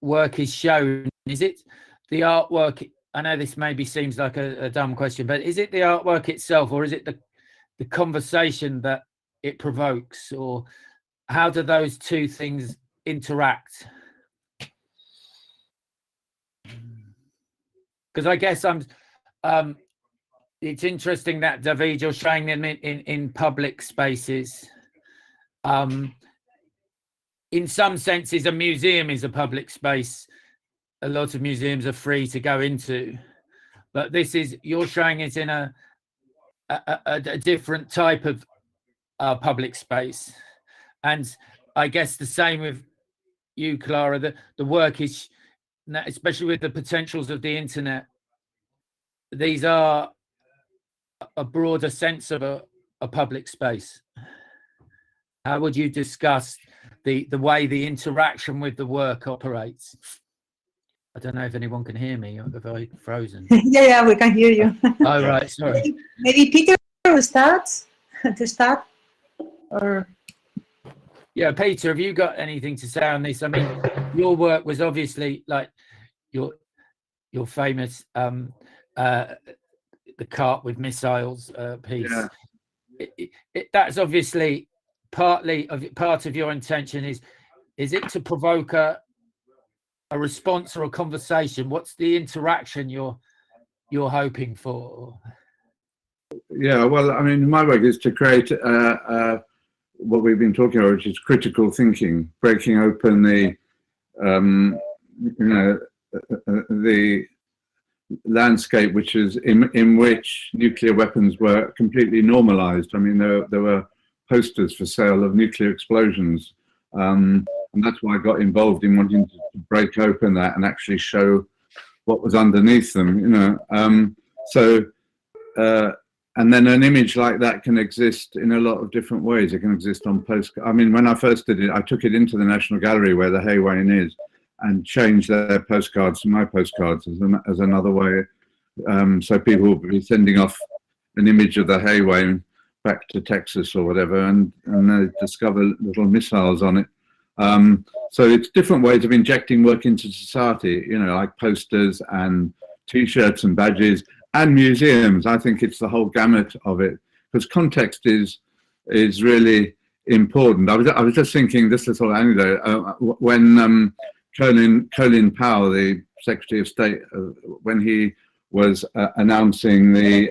work is shown, is it the artwork I know this maybe seems like a dumb question, but is it the artwork itself, or is it the conversation that it provokes, or how do those two things interact? Because I guess it's interesting that, Davide, you're showing them in public spaces. In some senses, a museum is a public space. A lot of museums are free to go into, but you're showing it in a different type of public space. And I guess the same with you, Clara. The work is, especially with the potentials of the internet, these are a broader sense of a public space. How would you discuss the way the interaction with the work operates? I don't know if anyone can hear me, or have I frozen? Yeah, we can hear you. Oh, right, sorry. Maybe Peter will start or... Yeah, Peter, have you got anything to say on this? I mean, your work was obviously like your famous the cart with missiles piece. Yeah. That's obviously part of your intention. Is it to provoke a response or a conversation? What's the interaction you're hoping for? Yeah, well, I mean, my work is to create what we've been talking about, which is critical thinking, breaking open the the landscape, which is in which nuclear weapons were completely normalized. I mean, there were posters for sale of nuclear explosions, and that's why I got involved in wanting to break open that and actually show what was underneath them. And then an image like that can exist in a lot of different ways. It can exist on postcards. I mean, when I first did it, I took it into the National Gallery where the Haywain is and changed their postcards to my postcards as another way. So people will be sending off an image of the Haywain back to Texas or whatever, and they discover little missiles on it. So it's different ways of injecting work into society, like posters and T-shirts and badges and museums. I think it's the whole gamut of it, because context is really important. I was just thinking, this is all anecdote, when Colin Powell, the Secretary of State, when he was announcing the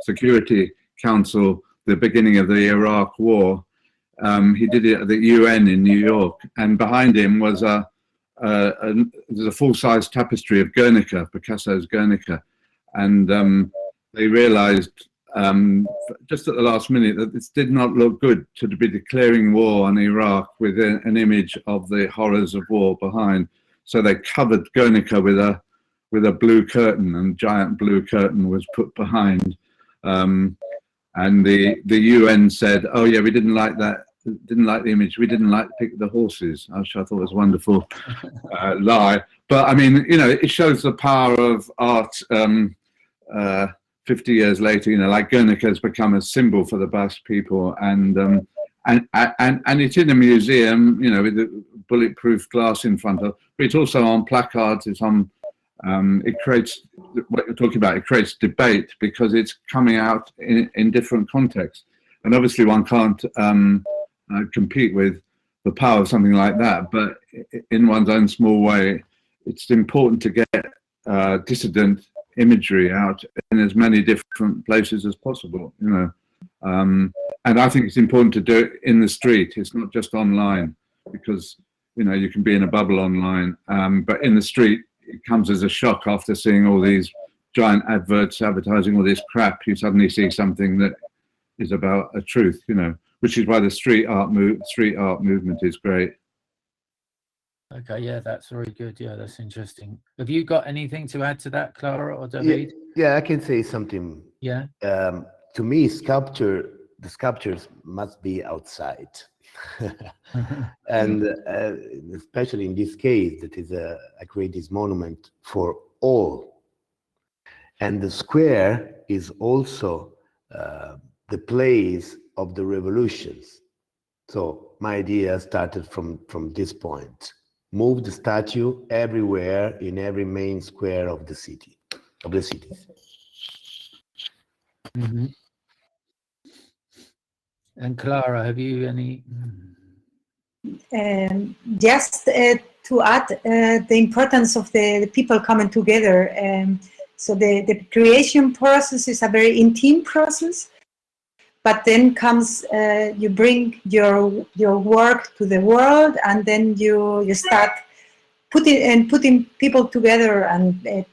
Security Council, the beginning of the Iraq War, he did it at the UN in New York, and behind him was a full-size tapestry of Guernica, Picasso's Guernica. And they realized just at the last minute that this did not look good to be declaring war on Iraq with an image of the horrors of war behind. So they covered Guernica with a blue curtain, and giant blue curtain was put behind. And the UN said, "Oh yeah, we didn't like that. Didn't like the image. We didn't like the horses," which I thought was a wonderful lie. But I mean, it shows the power of art. 50 years later, like Guernica has become a symbol for the Basque people, and it's in a museum, with the bulletproof glass in front of. But it's also on placards. It's on. It creates what you're talking about. It creates debate because it's coming out in different contexts, and obviously one can't compete with the power of something like that. But in one's own small way, it's important to get dissident imagery out in as many different places as possible, and I think it's important to do it in the street. It's not just online, because you can be in a bubble online, but in the street it comes as a shock after seeing all these giant adverts advertising all this crap. You suddenly see something that is about a truth, which is why the street art movement is great. Okay, yeah, that's very good. Yeah, that's interesting. Have you got anything to add to that, Clara or Davide? Yeah, I can say something. Yeah. To me, the sculptures must be outside. And especially in this case, that is I create this monument for all. And the square is also the place of the revolutions. So my idea started from this point. Move the statue everywhere in every main square of the city. of the cities. Mm-hmm. And Clara, have you any? Just to add the importance of the people coming together. So the creation process is a very intimate process, but then comes you bring your work to the world, and then you start putting people together and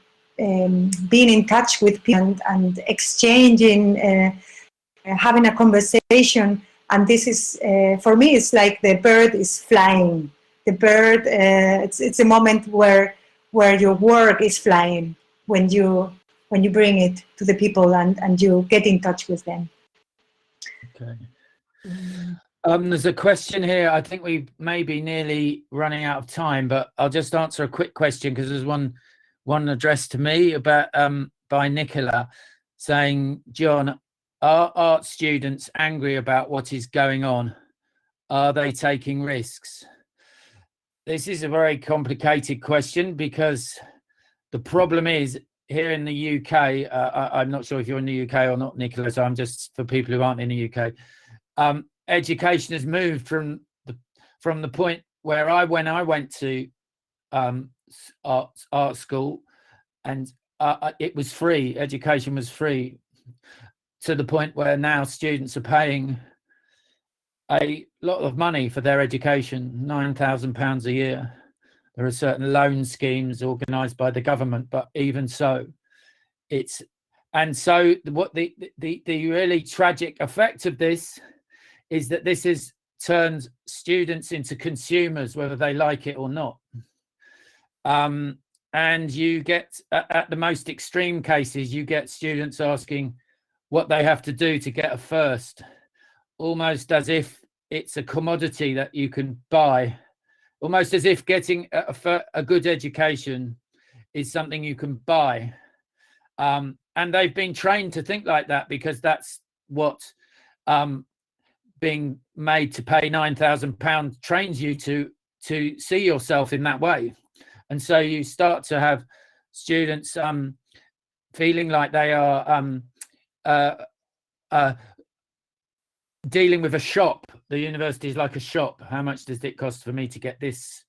being in touch with people and exchanging, having a conversation. And this is, for me, it's like the bird is flying. The bird, it's a moment where your work is flying when you bring it to the people and you get in touch with them. Okay. There's a question here. I think we may be nearly running out of time, but I'll just answer a quick question because there's one addressed to me about by Nicola saying, John, are art students angry about what is going on? Are they taking risks? This is a very complicated question because the problem is here in the UK, I'm not sure if you're in the UK or not, Nicola, so I'm just for people who aren't in the UK. Education has moved from the point where when I went to art school, and it was free, education was free, to the point where now students are paying a lot of money for their education, £9,000 a year. There are certain loan schemes organised by the government, but even so, what the really tragic effect of this is that this has turned students into consumers, whether they like it or not. And you get, at the most extreme cases, you get students asking what they have to do to get a first, almost as if it's a commodity that you can buy, almost as if getting a good education is something you can buy. And they've been trained to think like that because that's what being made to pay £9,000 trains you to see yourself in that way. And so you start to have students feeling like they are dealing with a shop. The university is like a shop. How much does it cost for me to get this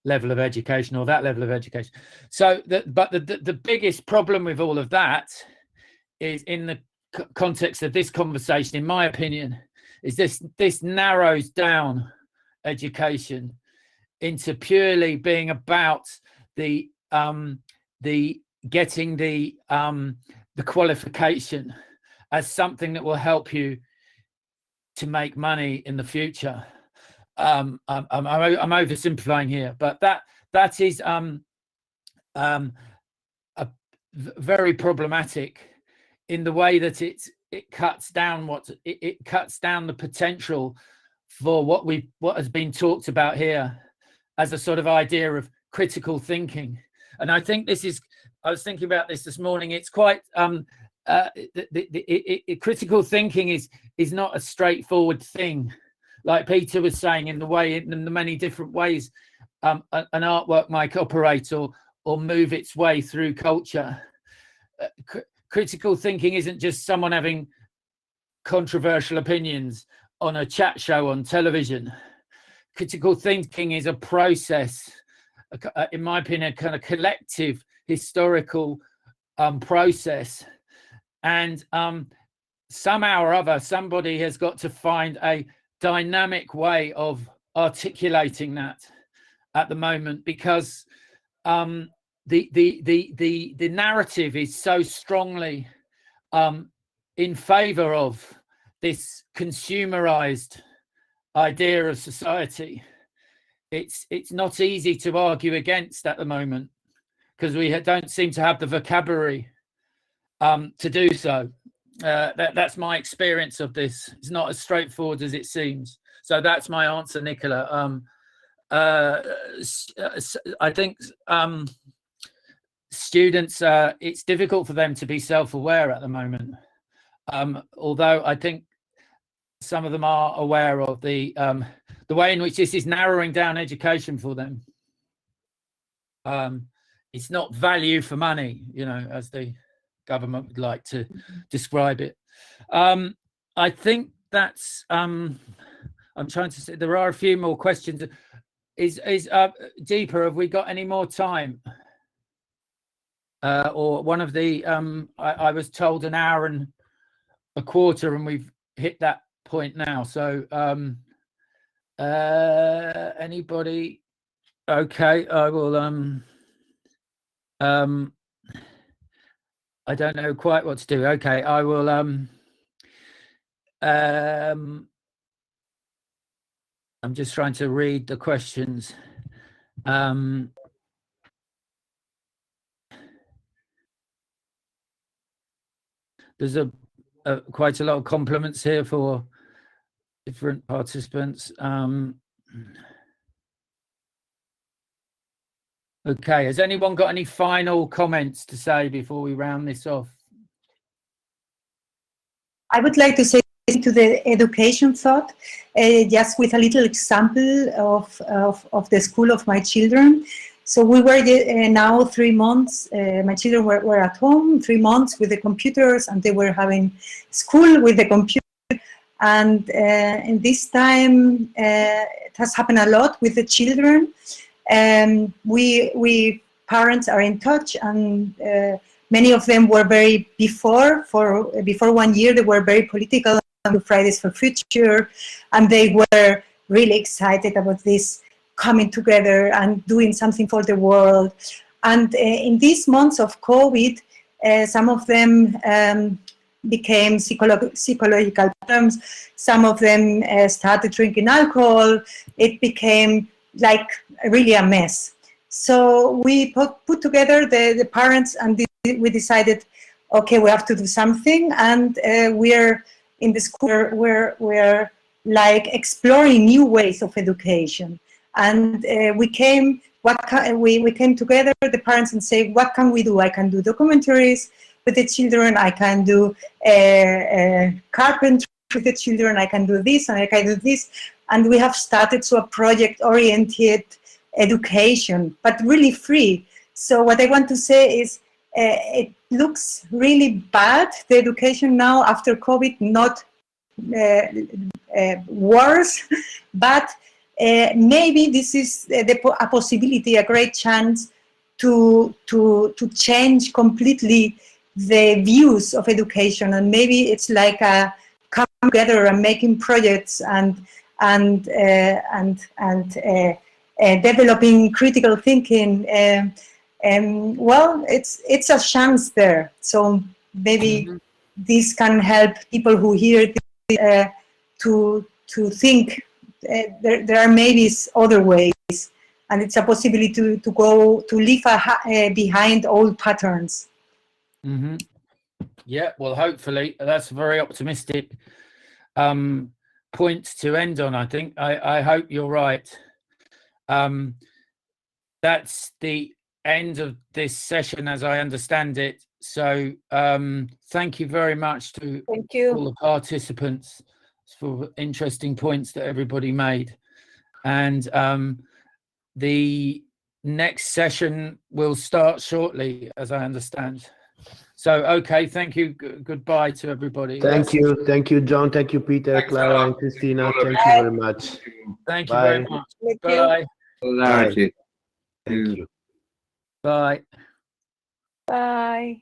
level of education or that level of education? So, the biggest problem with all of that is, in the context of this conversation, in my opinion, is this narrows down education into purely being about the getting the qualification as something that will help you to make money in the future. I'm oversimplifying here, but that is very problematic in the way that it cuts down it cuts down the potential for what has been talked about here as a sort of idea of critical thinking. And I think I was thinking about this morning. It's quite critical thinking is not a straightforward thing, like Peter was saying, in the many different ways an artwork might operate or move its way through culture. Critical thinking isn't just someone having controversial opinions on a chat show on television. Critical thinking is a process, in my opinion, a kind of collective historical process. And somehow or other, somebody has got to find a dynamic way of articulating that at the moment, because the narrative is so strongly in favor of this consumerized idea of society. It's not easy to argue against at the moment because we don't seem to have the vocabulary to do so. That's my experience of this. It's not as straightforward as it seems. So that's my answer, Nicola. I think students, it's difficult for them to be self-aware at the moment. Although I think some of them are aware of the way in which this is narrowing down education for them. It's not value for money, as the government would like to describe it. I think that's. I'm trying to say there are a few more questions. Is Deepa, have we got any more time? Or one of the I was told an hour and a quarter, and we've hit that point now. So anybody? Okay, I will. I don't know quite what to do. Okay, I will. I'm just trying to read the questions. There's quite a lot of compliments here for different participants. Okay, has anyone got any final comments to say before we round this off? I would like to say to the education thought, just with a little example of the school of my children. So we were now 3 months, my children were at home 3 months with the computers, and they were having school with the computer. And in this time, it has happened a lot with the children. We parents are in touch, and many of them were before 1 year, they were very political on Fridays for Future, and they were really excited about this coming together and doing something for the world. And in these months of COVID, some of them became psychological problems. Some of them started drinking alcohol. It became like really a mess. So we put together the parents, and we decided, okay, we have to do something. And we're in the school, we're like exploring new ways of education. And we came together, the parents, and say, what can we do? I can do documentaries with the children. I can do carpentry with the children. I can do this, and I can do this. And we have started a project-oriented education, but really free. So what I want to say is, it looks really bad, the education now after COVID, not worse, but maybe this is a possibility, a great chance to change completely the views of education. And maybe it's like a come together and making projects and developing critical thinking. Well, it's a chance there. So maybe this can help people who hear this, to think there are maybe other ways, and it's a possibility to go to leave behind old patterns. Mm-hmm. Yeah, well, hopefully that's a very optimistic point to end on. I think I hope you're right. That's the end of this session as I understand it. So thank you very much to all the participants for interesting points that everybody made. And the next session will start shortly, as I understand. So, okay, thank you. Goodbye to everybody. Thank you, John. Thank you, Peter, Thanks, Clara, and Cristina. Thank you very much. Thank you very much. Bye. Bye. Thank you. Bye. Bye.